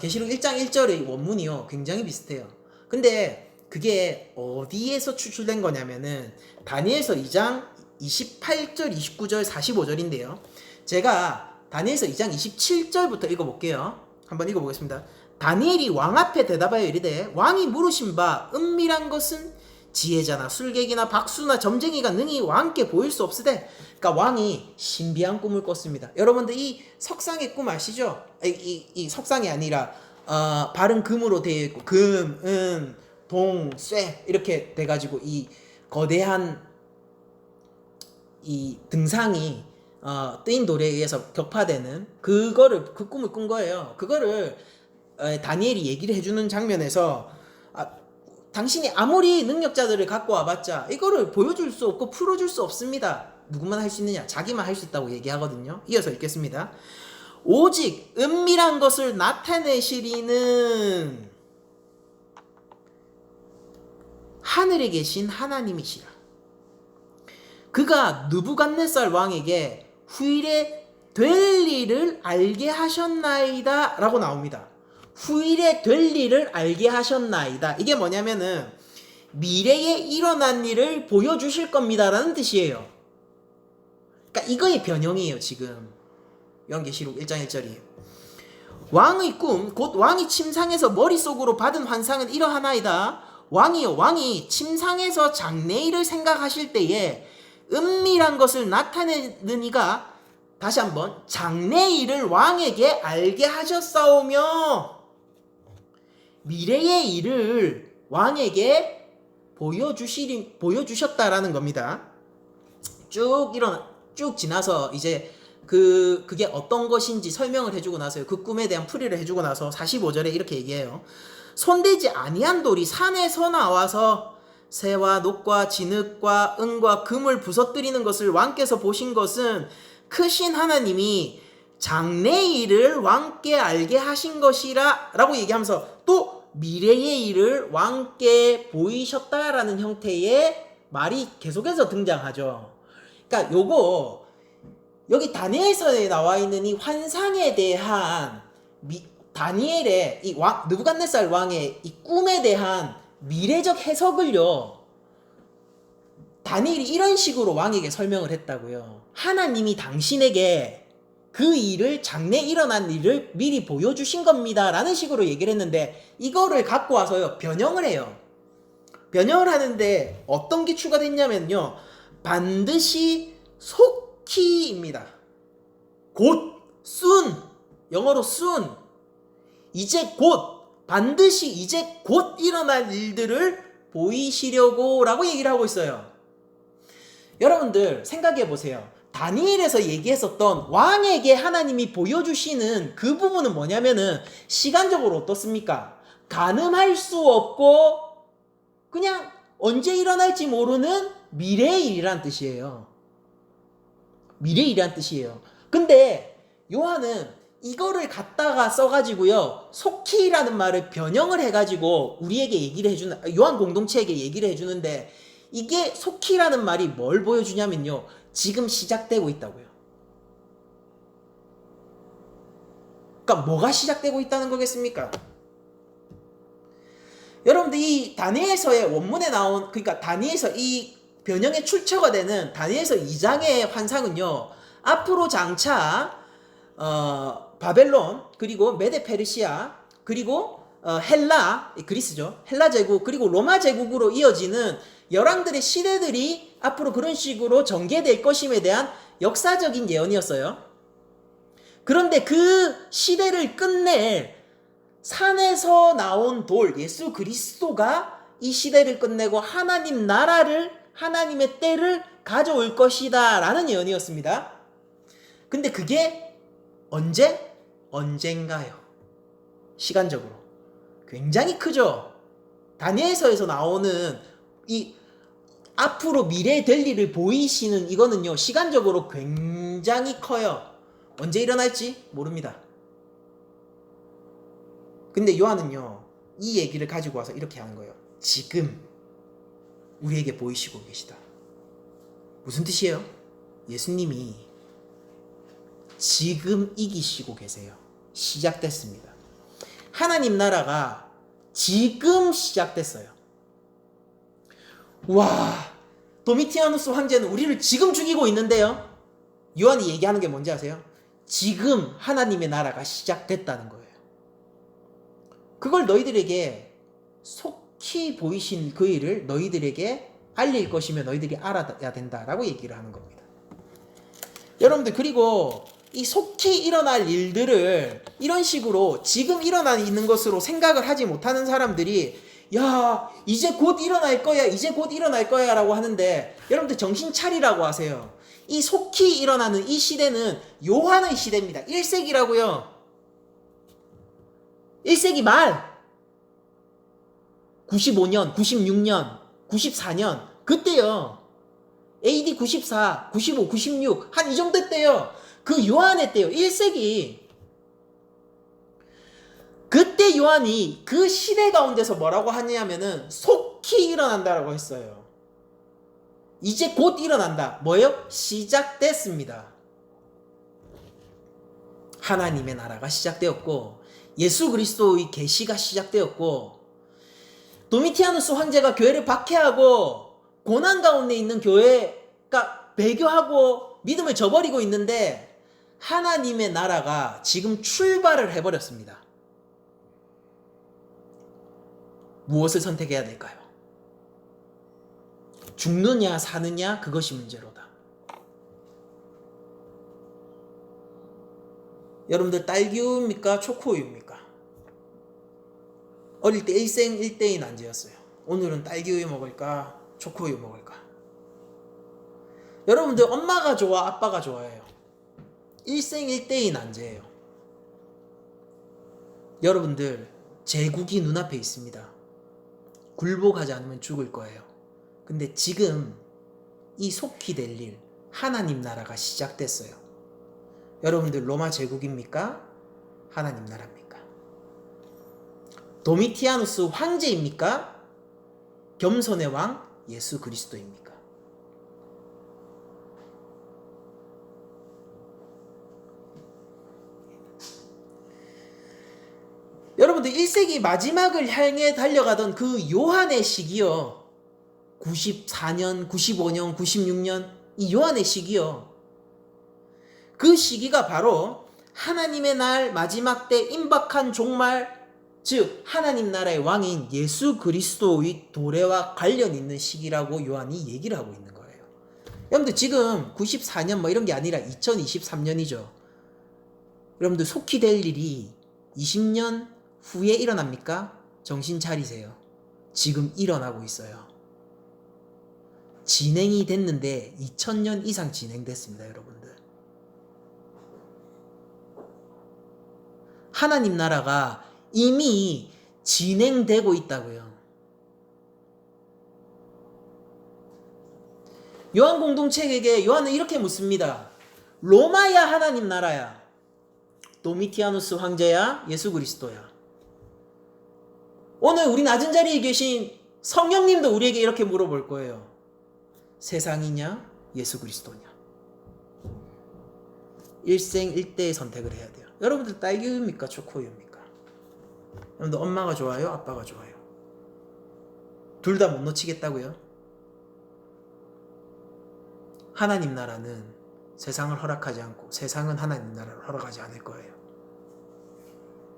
계시록 1장 1절의 원문이요 굉장히 비슷해요. 근데 그게 어디에서 추출된 거냐면은 다니엘서 2장 28절, 29절, 45절인데요. 제가 다니엘서 2장 27절부터 읽어볼게요. 한번 읽어보겠습니다. 다니엘이 왕 앞에 대답하여 이르되 왕이 물으신 바 은밀한 것은 지혜자나 술객이나 박수나 점쟁이가 능히 왕께 보일 수 없으되. 그러니까 왕이 신비한 꿈을 꿨습니다. 여러분들 이 석상의 꿈 아시죠? 이 석상이 아니라 바른 금으로 되어 있고 금, 은, 동, 쇠 이렇게 돼가지고 이 거대한 이 등상이 뜨인 돌에 의해서 격파되는 그 꿈을 꾼 거예요. 그거를 다니엘이 얘기를 해주는 장면에서 당신이 아무리 능력자들을 갖고 와봤자 이거를 보여줄 수 없고 풀어줄 수 없습니다. 누구만 할 수 있느냐? 자기만 할 수 있다고 얘기하거든요. 이어서 읽겠습니다. 오직 은밀한 것을 나타내시리는 하늘에 계신 하나님이시라. 그가 느부갓네살 왕에게 후일에 될 일을 알게 하셨나이다 라고 나옵니다. 후일에 될 일을 알게 하셨나이다. 이게 뭐냐면은 미래에 일어난 일을 보여주실 겁니다 라는 뜻이에요. 그러니까 이거의 변형이에요. 지금 요한계시록 1장 1절이에요. 왕의 꿈 곧 왕이 침상에서 머릿속으로 받은 환상은 이러하나이다. 왕이 침상에서 장래일을 생각하실 때에 은밀한 것을 나타내는 이가 다시 한번 장래일을 왕에게 알게 하셨사오며 미래의 일을 왕에게 보여주셨다라는 겁니다. 쭉 지나서 이제 그게 어떤 것인지 설명을 해주고 나서요. 그 꿈에 대한 풀이를 해주고 나서 45절에 이렇게 얘기해요. 손대지 아니한 돌이 산에서 나와서 새와 녹과 진흙과 은과 금을 부서뜨리는 것을 왕께서 보신 것은 크신 하나님이 장래의 일을 왕께 알게 하신 것이라 라고 얘기하면서 또 미래의 일을 왕께 보이셨다라는 형태의 말이 계속해서 등장하죠. 그러니까 요거 여기 다니엘서에 나와 있는 이 환상에 대한 다니엘의 이 느부갓네살 왕의 이 꿈에 대한 미래적 해석을요 다니엘이 이런 식으로 왕에게 설명을 했다고요. 하나님이 당신에게 그 일을 장래 일어난 일을 미리 보여주신 겁니다 라는 식으로 얘기를 했는데 이거를 갖고 와서요 변형을 해요. 변형을 하는데 어떤 게 추가됐냐면요 반드시 속히입니다. 곧 soon 영어로 soon 이제 곧 반드시 이제 곧 일어날 일들을 보이시려고 라고 얘기를 하고 있어요. 여러분들 생각해 보세요. 다니엘에서 얘기했었던 왕에게 하나님이 보여주시는 그 부분은 뭐냐면은 시간적으로 어떻습니까? 가늠할 수 없고 그냥 언제 일어날지 모르는 미래의 일이란 뜻이에요. 미래의 일이란 뜻이에요. 근데 요한은 이거를 갖다가 써가지고요 속히라는 말을 변형을 해가지고 우리에게 얘기를 해주는 요한 공동체에게 얘기를 해주는데 이게 속히라는 말이 뭘 보여주냐면요 지금 시작되고 있다고요. 그러니까 뭐가 시작되고 있다는 거겠습니까? 여러분들 이 다니엘서의 원문에 나온, 그러니까 다니엘서 이 변형의 출처가 되는 다니엘서 2장의 환상은요, 앞으로 장차 바벨론, 그리고 메데 페르시아, 그리고 헬라, 그리스죠, 헬라 제국, 그리고 로마 제국으로 이어지는 열왕들의 시대들이 앞으로 그런 식으로 전개될 것임에 대한 역사적인 예언이었어요. 그런데 그 시대를 끝낼 산에서 나온 돌, 예수 그리스도가 이 시대를 끝내고 하나님 나라를, 하나님의 때를 가져올 것이다 라는 예언이었습니다. 근데 그게 언젠가요? 시간적으로 굉장히 크죠. 다니엘서에서 나오는 이 앞으로 미래에 될 일을 보이시는 이거는요, 시간적으로 굉장히 커요. 언제 일어날지 모릅니다. 근데 요한은요, 이 얘기를 가지고 와서 이렇게 하는 거예요. 지금 우리에게 보이시고 계시다. 무슨 뜻이에요? 예수님이 지금 이기시고 계세요. 시작됐습니다. 하나님 나라가 지금 시작됐어요. 와, 도미티아누스 황제는 우리를 지금 죽이고 있는데요. 요한이 얘기하는 게 뭔지 아세요? 지금 하나님의 나라가 시작됐다는 거예요. 그걸 너희들에게 속히 보이신 그 일을 너희들에게 알릴 것이며 너희들이 알아야 된다라고 얘기를 하는 겁니다. 여러분들, 그리고 이 속히 일어날 일들을 이런 식으로 지금 일어나 있는 것으로 생각을 하지 못하는 사람들이, 야, 이제 곧 일어날 거야, 이제 곧 일어날 거야 라고 하는데, 여러분들 정신 차리라고 하세요. 이 속히 일어나는 이 시대는 요한의 시대입니다. 1세기라고요. 1세기 말 95년, 96년, 94년 그때요. AD 94, 95, 96 한 이 정도 때요. 그 요한의 때요. 1세기. 그때 요한이 그 시대 가운데서 뭐라고 하냐면은 속히 일어난다라고 했어요. 이제 곧 일어난다. 뭐예요? 시작됐습니다. 하나님의 나라가 시작되었고 예수 그리스도의 계시가 시작되었고, 도미티아누스 황제가 교회를 박해하고 고난 가운데 있는 교회가 배교하고 믿음을 저버리고 있는데, 하나님의 나라가 지금 출발을 해버렸습니다. 무엇을 선택해야 될까요? 죽느냐 사느냐, 그것이 문제로다. 여러분들 딸기우유입니까? 초코우유입니까? 어릴 때 일생일대의 난제였어요. 오늘은 딸기우유 먹을까? 초코우유 먹을까? 여러분들, 엄마가 좋아? 아빠가 좋아해요? 일생일대의 난제예요. 여러분들, 제국이 눈앞에 있습니다. 굴복하지 않으면 죽을 거예요. 근데 지금 이 속히 될 일, 하나님 나라가 시작됐어요. 여러분들, 로마 제국입니까? 하나님 나라입니까? 도미티아누스 황제입니까? 겸손의 왕 예수 그리스도입니까? 여러분들, 1세기 마지막을 향해 달려가던 그 요한의 시기요, 94년, 95년, 96년 이 요한의 시기요, 그 시기가 바로 하나님의 날 마지막 때 임박한 종말, 즉 하나님 나라의 왕인 예수 그리스도의 도래와 관련 있는 시기라고 요한이 얘기를 하고 있는 거예요. 여러분들, 지금 94년 뭐 이런 게 아니라 2023년이죠. 여러분들, 속히 될 일이 20년 후에 일어납니까? 정신 차리세요. 지금 일어나고 있어요. 진행이 됐는데 2000년 이상 진행됐습니다. 여러분들, 하나님 나라가 이미 진행되고 있다고요. 요한 공동체에게 요한은 이렇게 묻습니다. 로마야 하나님 나라야? 도미티아누스 황제야? 예수 그리스도야? 오늘 우리 낮은 자리에 계신 성령님도 우리에게 이렇게 물어볼 거예요. 세상이냐? 예수 그리스도냐? 일생일대의 선택을 해야 돼요. 여러분들, 딸기우유입니까? 초코우유입니까? 여러분들, 엄마가 좋아요? 아빠가 좋아요? 둘 다 못 놓치겠다고요? 하나님 나라는 세상을 허락하지 않고 세상은 하나님 나라를 허락하지 않을 거예요.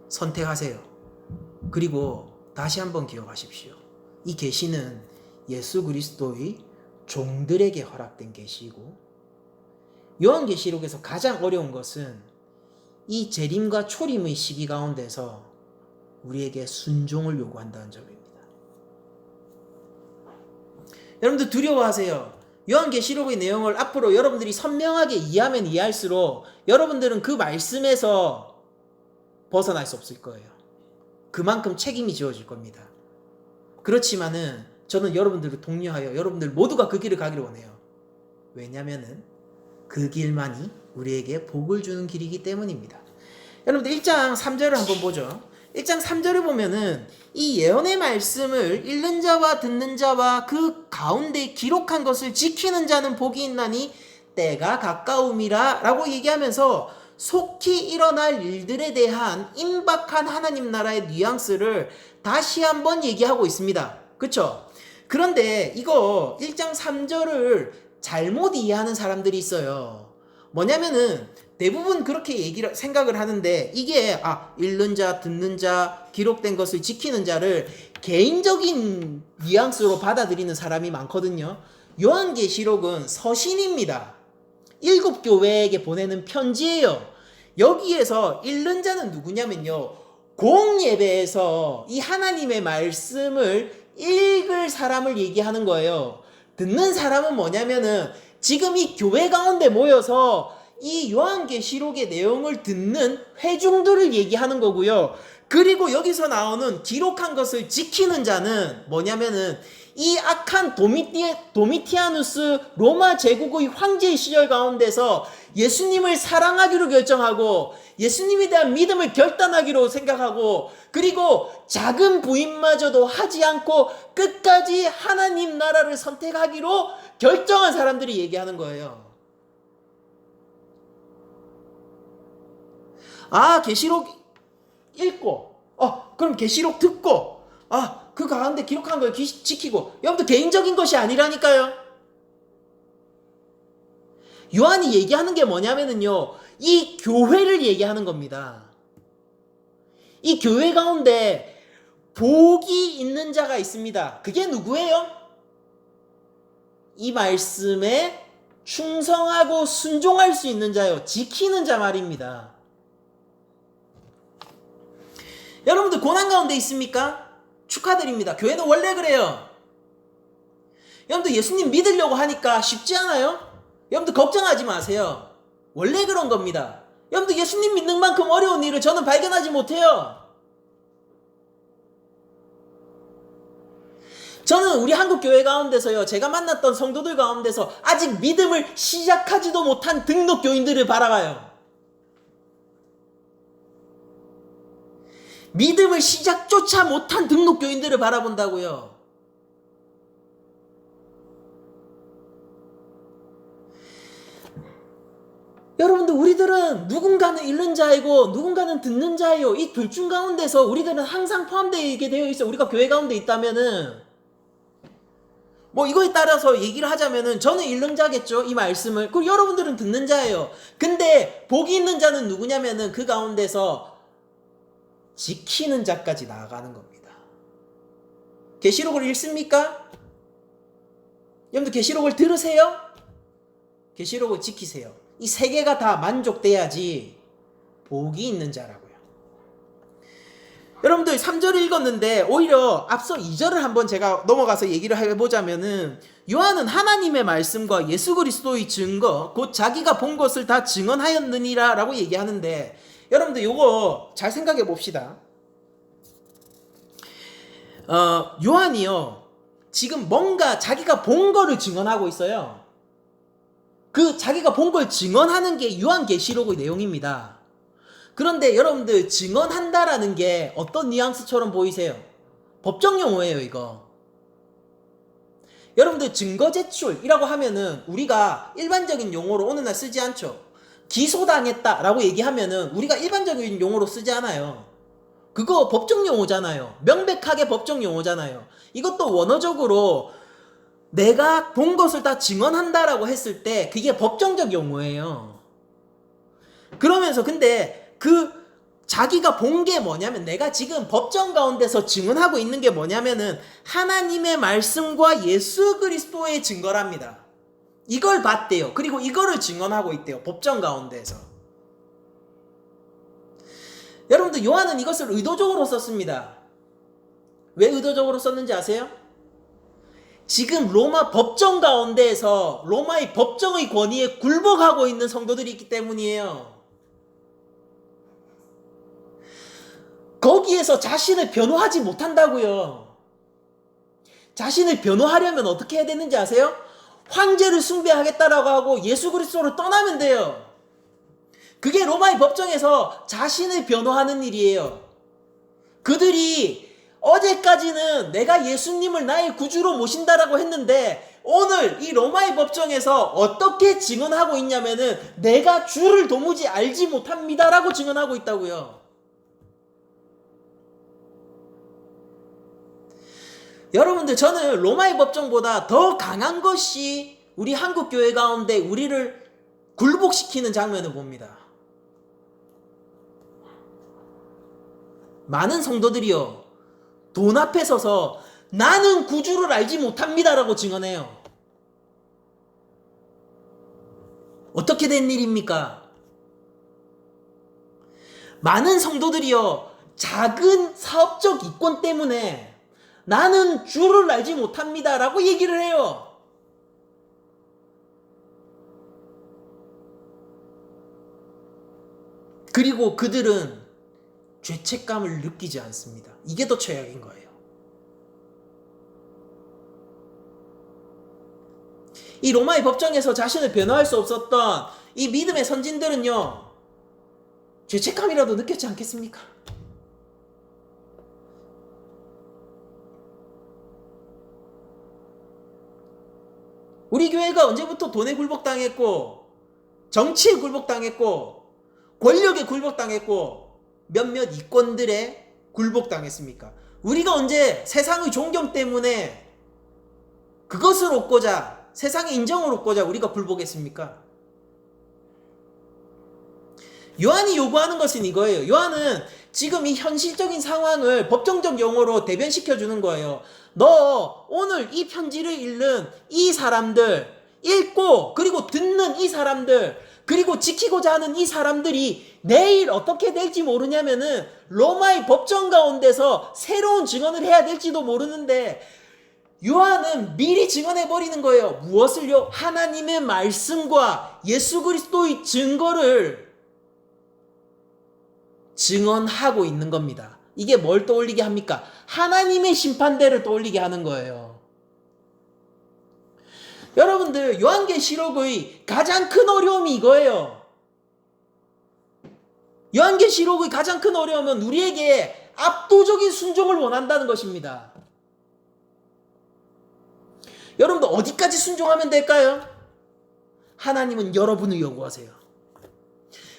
선택하세요. 그리고 다시 한번 기억하십시오. 이 계시는 예수 그리스도의 종들에게 허락된 계시이고, 요한계시록에서 가장 어려운 것은 이 재림과 초림의 시기 가운데서 우리에게 순종을 요구한다는 점입니다. 여러분들 두려워하세요. 요한계시록의 내용을 앞으로 여러분들이 선명하게 이해하면 이해할수록 여러분들은 그 말씀에서 벗어날 수 없을 거예요. 그만큼 책임이 지어질 겁니다. 그렇지만은 저는 여러분들을 독려하여 여러분들 모두가 그 길을 가기를 원해요. 왜냐면은 그 길만이 우리에게 복을 주는 길이기 때문입니다. 여러분들 1장 3절을 한번 보죠. 1장 3절을 보면은 이 예언의 말씀을 읽는 자와 듣는 자와 그 가운데 기록한 것을 지키는 자는 복이 있나니 때가 가까움이라 라고 얘기하면서 속히 일어날 일들에 대한 임박한 하나님 나라의 뉘앙스를 다시 한번 얘기하고 있습니다. 그쵸? 그런데 이거 1장 3절을 잘못 이해하는 사람들이 있어요. 뭐냐면은 대부분 그렇게 생각을 하는데, 이게 읽는 자, 듣는 자, 기록된 것을 지키는 자를 개인적인 뉘앙스로 받아들이는 사람이 많거든요. 요한계시록은 서신입니다. 7 교회에게 보내는 편지예요. 여기에서 읽는 자는 누구냐면요, 공예배에서 이 하나님의 말씀을 읽을 사람을 얘기하는 거예요. 듣는 사람은 뭐냐면은 지금 이 교회 가운데 모여서 이 요한계시록의 내용을 듣는 회중들을 얘기하는 거고요. 그리고 여기서 나오는 기록한 것을 지키는 자는 뭐냐면은 이 악한 도미티아누스 로마 제국의 황제의 시절 가운데서 예수님을 사랑하기로 결정하고 예수님에 대한 믿음을 결단하기로 생각하고, 그리고 작은 부인마저도 하지 않고 끝까지 하나님 나라를 선택하기로 결정한 사람들이 얘기하는 거예요. 계시록 읽고, 그럼 계시록 듣고, 그 가운데 기록한 걸 지키고. 여러분들 개인적인 것이 아니라니까요. 요한이 얘기하는 게 뭐냐면은요, 이 교회를 얘기하는 겁니다. 이 교회 가운데 복이 있는 자가 있습니다. 그게 누구예요? 이 말씀에 충성하고 순종할 수 있는 자요, 지키는 자 말입니다. 여러분들 고난 가운데 있습니까? 축하드립니다. 교회는 원래 그래요. 여러분들 예수님 믿으려고 하니까 쉽지 않아요? 여러분들 걱정하지 마세요. 원래 그런 겁니다. 여러분들 예수님 믿는 만큼 어려운 일을 저는 발견하지 못해요. 저는 우리 한국 교회 가운데서요, 제가 만났던 성도들 가운데서 아직 믿음을 시작하지도 못한 등록 교인들을 바라봐요. 믿음을 시작조차 못한 등록 교인들을 바라본다고요. 여러분들, 우리들은 누군가는 읽는 자이고 누군가는 듣는 자예요. 이 둘 중 가운데서 우리들은 항상 포함되어 있게 되어 있어요. 우리가 교회 가운데 있다면은 이거에 따라서 얘기를 하자면은 저는 읽는 자겠죠, 이 말씀을. 그리고 여러분들은 듣는 자예요. 근데 복이 있는 자는 누구냐면은 그 가운데서 지키는 자까지 나아가는 겁니다. 계시록을 읽습니까? 여러분들 계시록을 들으세요? 계시록을 지키세요. 이 세 개가 다 만족돼야지 복이 있는 자라고요. 여러분들 3절을 읽었는데 오히려 앞서 2절을 한번 제가 넘어가서 얘기를 해보자면은, 요한은 하나님의 말씀과 예수 그리스도의 증거 곧 자기가 본 것을 다 증언하였느니라 라고 얘기하는데, 여러분들 요거 잘 생각해 봅시다. 요한이요, 지금 뭔가 자기가 본 거를 증언하고 있어요. 그 자기가 본 걸 증언하는 게 요한계시록의 내용입니다. 그런데 여러분들, 증언한다라는 게 어떤 뉘앙스처럼 보이세요? 법정 용어예요, 이거. 여러분들, 증거 제출이라고 하면은 우리가 일반적인 용어로 오늘날 쓰지 않죠. 기소당했다라고 얘기하면은 우리가 일반적인 용어로 쓰지 않아요. 그거 법정 용어잖아요. 명백하게 법정 용어잖아요. 이것도 원어적으로 내가 본 것을 다 증언한다라고 했을 때 그게 법정적 용어예요. 그러면서 근데 그 자기가 본 게 뭐냐면, 내가 지금 법정 가운데서 증언하고 있는 게 뭐냐면은 하나님의 말씀과 예수 그리스도의 증거랍니다. 이걸 봤대요. 그리고 이거를 증언하고 있대요. 법정 가운데서. 여러분들, 요한은 이것을 의도적으로 썼습니다. 왜 의도적으로 썼는지 아세요? 지금 로마 법정 가운데에서 로마의 법정의 권위에 굴복하고 있는 성도들이 있기 때문이에요. 거기에서 자신을 변호하지 못한다고요. 자신을 변호하려면 어떻게 해야 되는지 아세요? 황제를 숭배하겠다라고 하고 예수 그리스도를 떠나면 돼요. 그게 로마의 법정에서 자신을 변호하는 일이에요. 그들이 어제까지는 내가 예수님을 나의 구주로 모신다라고 했는데 오늘 이 로마의 법정에서 어떻게 증언하고 있냐면은 내가 주를 도무지 알지 못합니다라고 증언하고 있다고요. 여러분들, 저는 로마의 법정보다 더 강한 것이 우리 한국 교회 가운데 우리를 굴복시키는 장면을 봅니다. 많은 성도들이요, 돈 앞에 서서 나는 구주를 알지 못합니다라고 증언해요. 어떻게 된 일입니까? 많은 성도들이요, 작은 사업적 이권 때문에 나는 주를 알지 못합니다라고 얘기를 해요. 그리고 그들은 죄책감을 느끼지 않습니다. 이게 더 최악인 거예요. 이 로마의 법정에서 자신을 변호할 수 없었던 이 믿음의 선진들은요, 죄책감이라도 느꼈지 않겠습니까? 우리 교회가 언제부터 돈에 굴복당했고, 정치에 굴복당했고, 권력에 굴복당했고, 몇몇 이권들에 굴복당했습니까? 우리가 언제 세상의 존경 때문에 그것을 얻고자, 세상의 인정을 얻고자 우리가 굴복했습니까? 요한이 요구하는 것은 이거예요. 요한은 지금 이 현실적인 상황을 법정적 용어로 대변시켜 주는 거예요. 너 오늘 이 편지를 읽는 이 사람들, 읽고 그리고 듣는 이 사람들, 그리고 지키고자 하는 이 사람들이 내일 어떻게 될지 모르냐면은 로마의 법정 가운데서 새로운 증언을 해야 될지도 모르는데, 요한은 미리 증언해버리는 거예요. 무엇을요? 하나님의 말씀과 예수 그리스도의 증거를 증언하고 있는 겁니다. 이게 뭘 떠올리게 합니까? 하나님의 심판대를 떠올리게 하는 거예요. 여러분들, 요한계시록의 가장 큰 어려움이 이거예요. 요한계시록의 가장 큰 어려움은 우리에게 압도적인 순종을 원한다는 것입니다. 여러분들, 어디까지 순종하면 될까요? 하나님은 여러분을 요구하세요.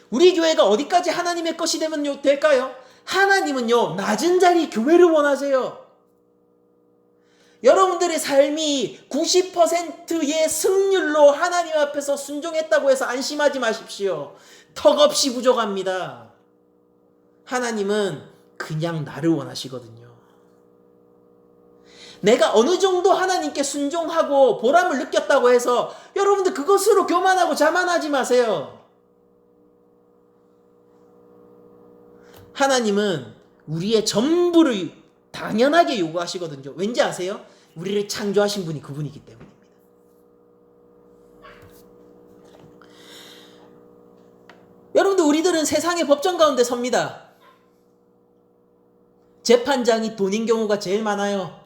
우리 교회가 어디까지 하나님의 것이 되면 될까요? 하나님은요, 낮은 자리 교회를 원하세요. 여러분들의 삶이 90%의 승률로 하나님 앞에서 순종했다고 해서 안심하지 마십시오. 턱없이 부족합니다. 하나님은 그냥 나를 원하시거든요. 내가 어느 정도 하나님께 순종하고 보람을 느꼈다고 해서 여러분들 그것으로 교만하고 자만하지 마세요. 하나님은 우리의 전부를 당연하게 요구하시거든요. 왠지 아세요? 우리를 창조하신 분이 그분이기 때문입니다. 여러분들, 우리들은 세상의 법정 가운데 섭니다. 재판장이 돈인 경우가 제일 많아요.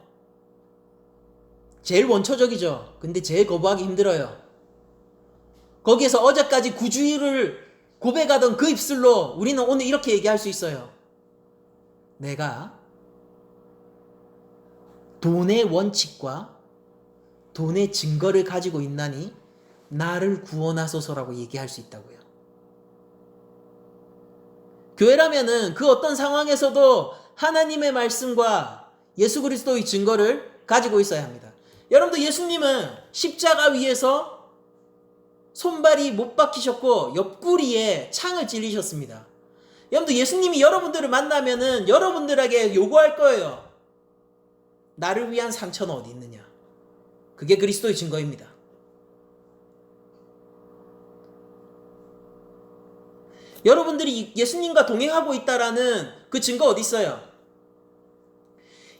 제일 원초적이죠. 근데 제일 거부하기 힘들어요. 거기에서 어제까지 구주의를 고백하던 그 입술로 우리는 오늘 이렇게 얘기할 수 있어요. 내가 돈의 원칙과 돈의 증거를 가지고 있나니 나를 구원하소서라고 얘기할 수 있다고요. 교회라면은 그 어떤 상황에서도 하나님의 말씀과 예수 그리스도의 증거를 가지고 있어야 합니다. 여러분들, 예수님은 십자가 위에서 손발이 못 박히셨고 옆구리에 창을 찔리셨습니다. 여러분들, 예수님이 여러분들을 만나면은 여러분들에게 요구할 거예요. 나를 위한 상처는 어디 있느냐? 그게 그리스도의 증거입니다. 여러분들이 예수님과 동행하고 있다라는 그 증거 어디 있어요?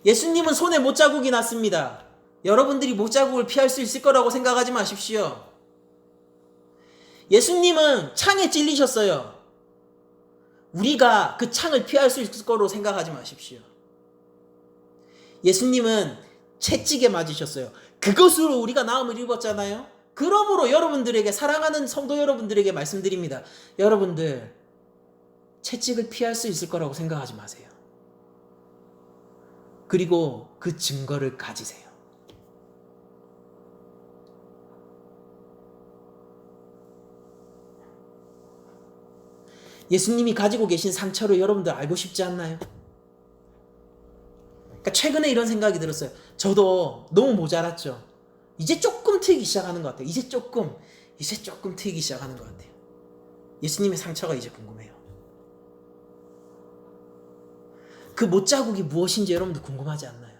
예수님은 손에 못자국이 났습니다. 여러분들이 못자국을 피할 수 있을 거라고 생각하지 마십시오. 예수님은 창에 찔리셨어요. 우리가 그 창을 피할 수 있을 거로 생각하지 마십시오. 예수님은 채찍에 맞으셨어요. 그것으로 우리가 나음을 입었잖아요. 그러므로 여러분들에게, 사랑하는 성도 여러분들에게 말씀드립니다. 여러분들, 채찍을 피할 수 있을 거라고 생각하지 마세요. 그리고 그 증거를 가지세요. 예수님이 가지고 계신 상처를 여러분들 알고 싶지 않나요? 그러니까 최근에 이런 생각이 들었어요. 저도 너무 모자랐죠. 이제 조금 트이기 시작하는 것 같아요. 이제 조금 트이기 시작하는 것 같아요. 예수님의 상처가 이제 궁금해요. 그 못자국이 무엇인지 여러분들 궁금하지 않나요?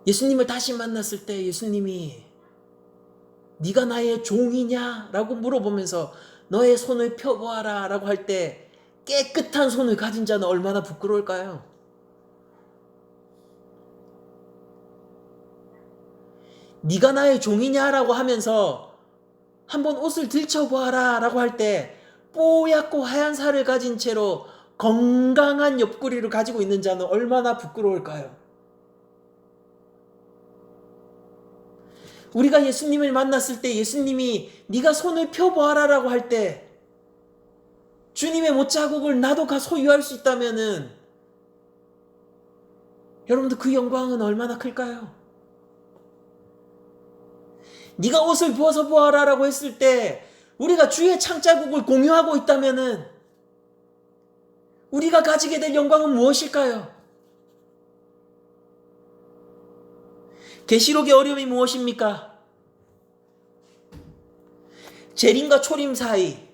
예수님을 다시 만났을 때 예수님이 네가 나의 종이냐? 라고 물어보면서 너의 손을 펴보아라 라고 할 때 깨끗한 손을 가진 자는 얼마나 부끄러울까요? 네가 나의 종이냐? 라고 하면서 한번 옷을 들춰보아라 라고 할 때 뽀얗고 하얀 살을 가진 채로 건강한 옆구리를 가지고 있는 자는 얼마나 부끄러울까요? 우리가 예수님을 만났을 때 예수님이 네가 손을 펴보아라 라고 할 때 주님의 못자국을 나도 소유할 수 있다면은 여러분들 그 영광은 얼마나 클까요? 네가 옷을 벗어보아라 라고 했을 때 우리가 주의 창자국을 공유하고 있다면은 우리가 가지게 될 영광은 무엇일까요? 계시록의 어려움이 무엇입니까? 재림과 초림 사이,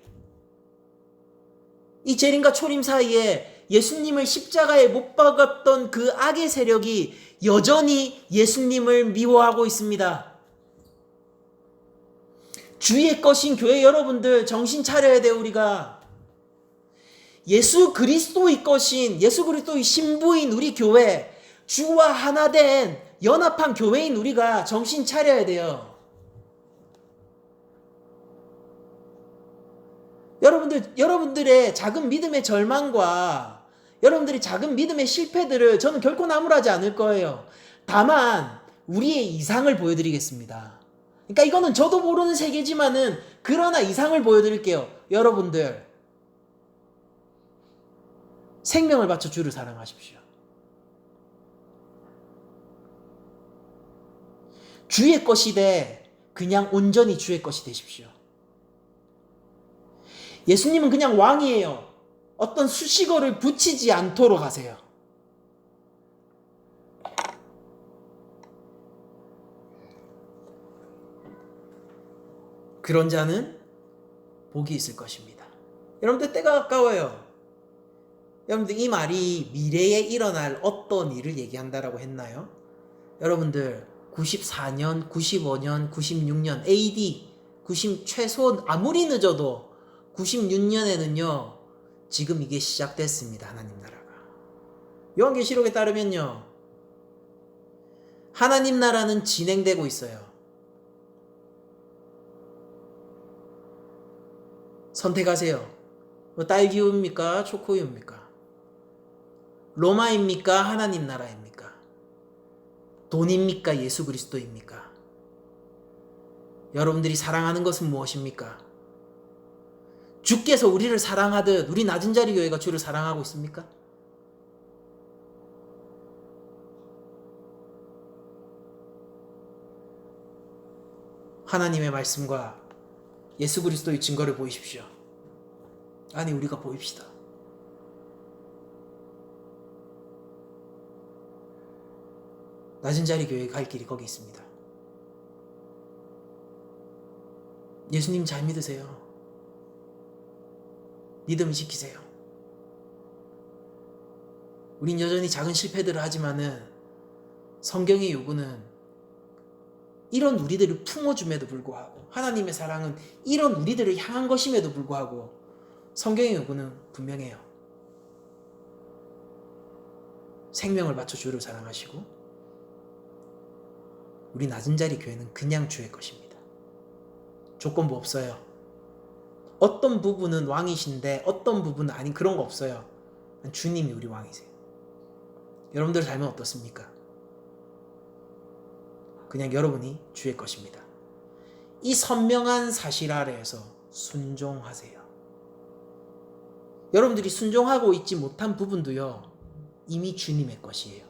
이 재림과 초림 사이에 예수님을 십자가에 못 박았던 그 악의 세력이 여전히 예수님을 미워하고 있습니다. 주의 것인 교회 여러분들 정신 차려야 돼요. 우리가 예수 그리스도의 것인, 예수 그리스도의 신부인 우리 교회, 주와 하나 된 연합한 교회인 우리가 정신 차려야 돼요. 여러분들의 작은 믿음의 절망과 여러분들이 작은 믿음의 실패들을 저는 결코 나무라지 않을 거예요. 다만 우리의 이상을 보여드리겠습니다. 그러니까 이거는 저도 모르는 세계지만은 그러나 이상을 보여드릴게요. 여러분들 생명을 바쳐 주를 사랑하십시오. 주의 것이 돼 그냥 온전히 주의 것이 되십시오. 예수님은 그냥 왕이에요. 어떤 수식어를 붙이지 않도록 하세요. 그런 자는 복이 있을 것입니다. 여러분들 때가 가까워요. 여러분들 이 말이 미래에 일어날 어떤 일을 얘기한다라고 했나요? 여러분들 94년, 95년, 96년 AD 최소 아무리 늦어도 96년에는요 지금 이게 시작됐습니다. 하나님 나라가. 요한계시록에 따르면요 하나님 나라는 진행되고 있어요. 선택하세요. 딸기우입니까? 초코우입니까? 로마입니까? 하나님 나라입니까? 돈입니까? 예수 그리스도입니까? 여러분들이 사랑하는 것은 무엇입니까? 주께서 우리를 사랑하듯 우리 낮은 자리 교회가 주를 사랑하고 있습니까? 하나님의 말씀과 예수 그리스도의 증거를 보이십시오. 아니, 우리가 보입시다. 낮은 자리 교회 갈 길이 거기 있습니다. 예수님 잘 믿으세요. 믿음을 지키세요. 우린 여전히 작은 실패들을 하지만은 성경의 요구는 이런 우리들을 품어줌에도 불구하고, 하나님의 사랑은 이런 우리들을 향한 것임에도 불구하고 성경의 요구는 분명해요. 생명을 바쳐 주를 사랑하시고, 우리 낮은 자리 교회는 그냥 주의 것입니다. 조건부 없어요. 어떤 부분은 왕이신데 어떤 부분은 아닌, 그런 거 없어요. 주님이 우리 왕이세요. 여러분들 삶은 어떻습니까? 그냥 여러분이 주의 것입니다. 이 선명한 사실 아래에서 순종하세요. 여러분들이 순종하고 있지 못한 부분도요, 이미 주님의 것이에요.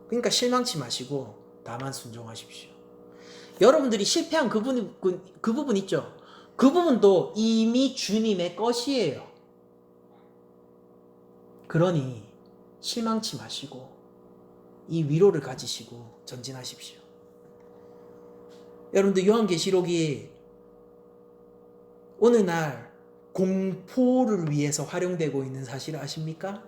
그러니까 실망치 마시고 다만 순종하십시오. 여러분들이 실패한 그 부분 있죠? 그 부분도 이미 주님의 것이에요. 그러니 실망치 마시고 이 위로를 가지시고 전진하십시오. 여러분들 요한계시록이 오늘날 공포를 위해서 활용되고 있는 사실을 아십니까?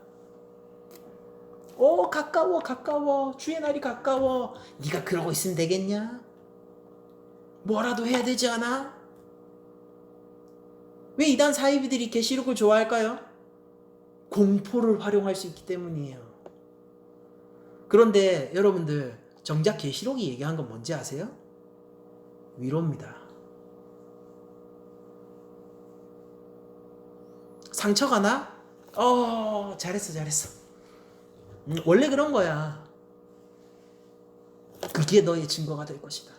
가까워 주의 날이 가까워. 네가 그러고 있으면 되겠냐? 뭐라도 해야 되지 않아? 왜 이단 사이비들이 계시록을 좋아할까요? 공포를 활용할 수 있기 때문이에요. 그런데 여러분들, 정작 계시록이 얘기한 건 뭔지 아세요? 위로입니다. 상처가 나? 잘했어. 원래 그런 거야. 그게 너의 증거가 될 것이다.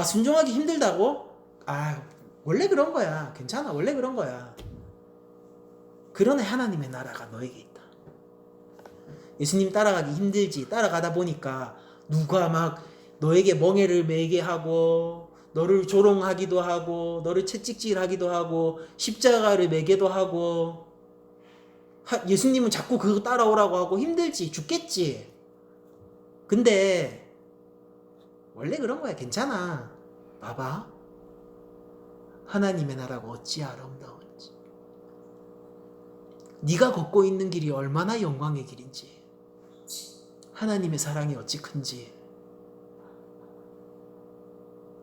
순종하기 힘들다고? 원래 그런 거야. 괜찮아. 원래 그런 거야. 그러나 하나님의 나라가 너에게 있다. 예수님 따라가기 힘들지. 따라가다 보니까 누가 막 너에게 멍에를 매게 하고, 너를 조롱하기도 하고, 너를 채찍질하기도 하고, 십자가를 매게도 하고, 예수님은 자꾸 그거 따라오라고 하고 힘들지. 죽겠지. 근데 원래 그런 거야. 괜찮아. 봐봐. 하나님의 나라가 어찌 아름다운지, 네가 걷고 있는 길이 얼마나 영광의 길인지, 하나님의 사랑이 어찌 큰지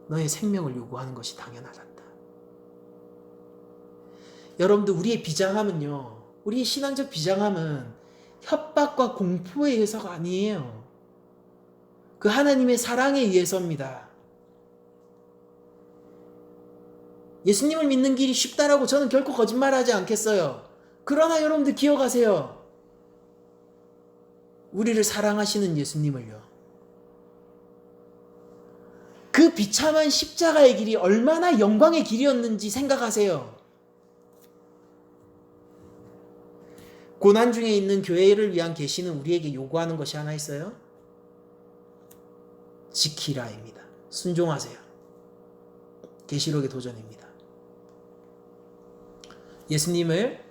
너의 생명을 요구하는 것이 당연하단다. 여러분들, 우리의 비장함은요, 우리의 신앙적 비장함은 협박과 공포에 의해서가 아니에요. 그 하나님의 사랑에 의해서입니다. 예수님을 믿는 길이 쉽다라고 저는 결코 거짓말하지 않겠어요. 그러나 여러분들 기억하세요. 우리를 사랑하시는 예수님을요, 그 비참한 십자가의 길이 얼마나 영광의 길이었는지 생각하세요. 고난 중에 있는 교회를 위한 계시는 우리에게 요구하는 것이 하나 있어요. 지키라입니다. 순종하세요. 계시록의 도전입니다. 예수님을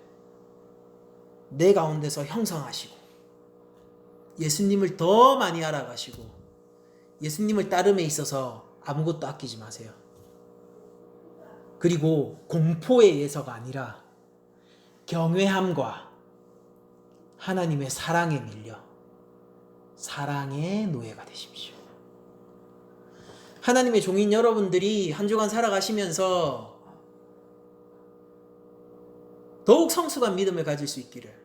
내 가운데서 형성하시고, 예수님을 더 많이 알아가시고, 예수님을 따름에 있어서 아무것도 아끼지 마세요. 그리고 공포에 의해서가 아니라 경외함과 하나님의 사랑에 밀려 사랑의 노예가 되십시오. 하나님의 종인 여러분들이 한 주간 살아가시면서 더욱 성숙한 믿음을 가질 수 있기를,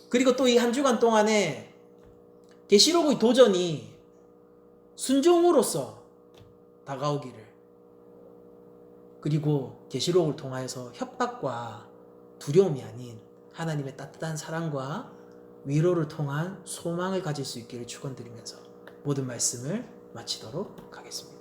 그리고 또 이 한 주간 동안에 계시록의 도전이 순종으로서 다가오기를, 그리고 계시록을 통하여서 협박과 두려움이 아닌 하나님의 따뜻한 사랑과 위로를 통한 소망을 가질 수 있기를 축원드리면서 모든 말씀을 마치도록 하겠습니다.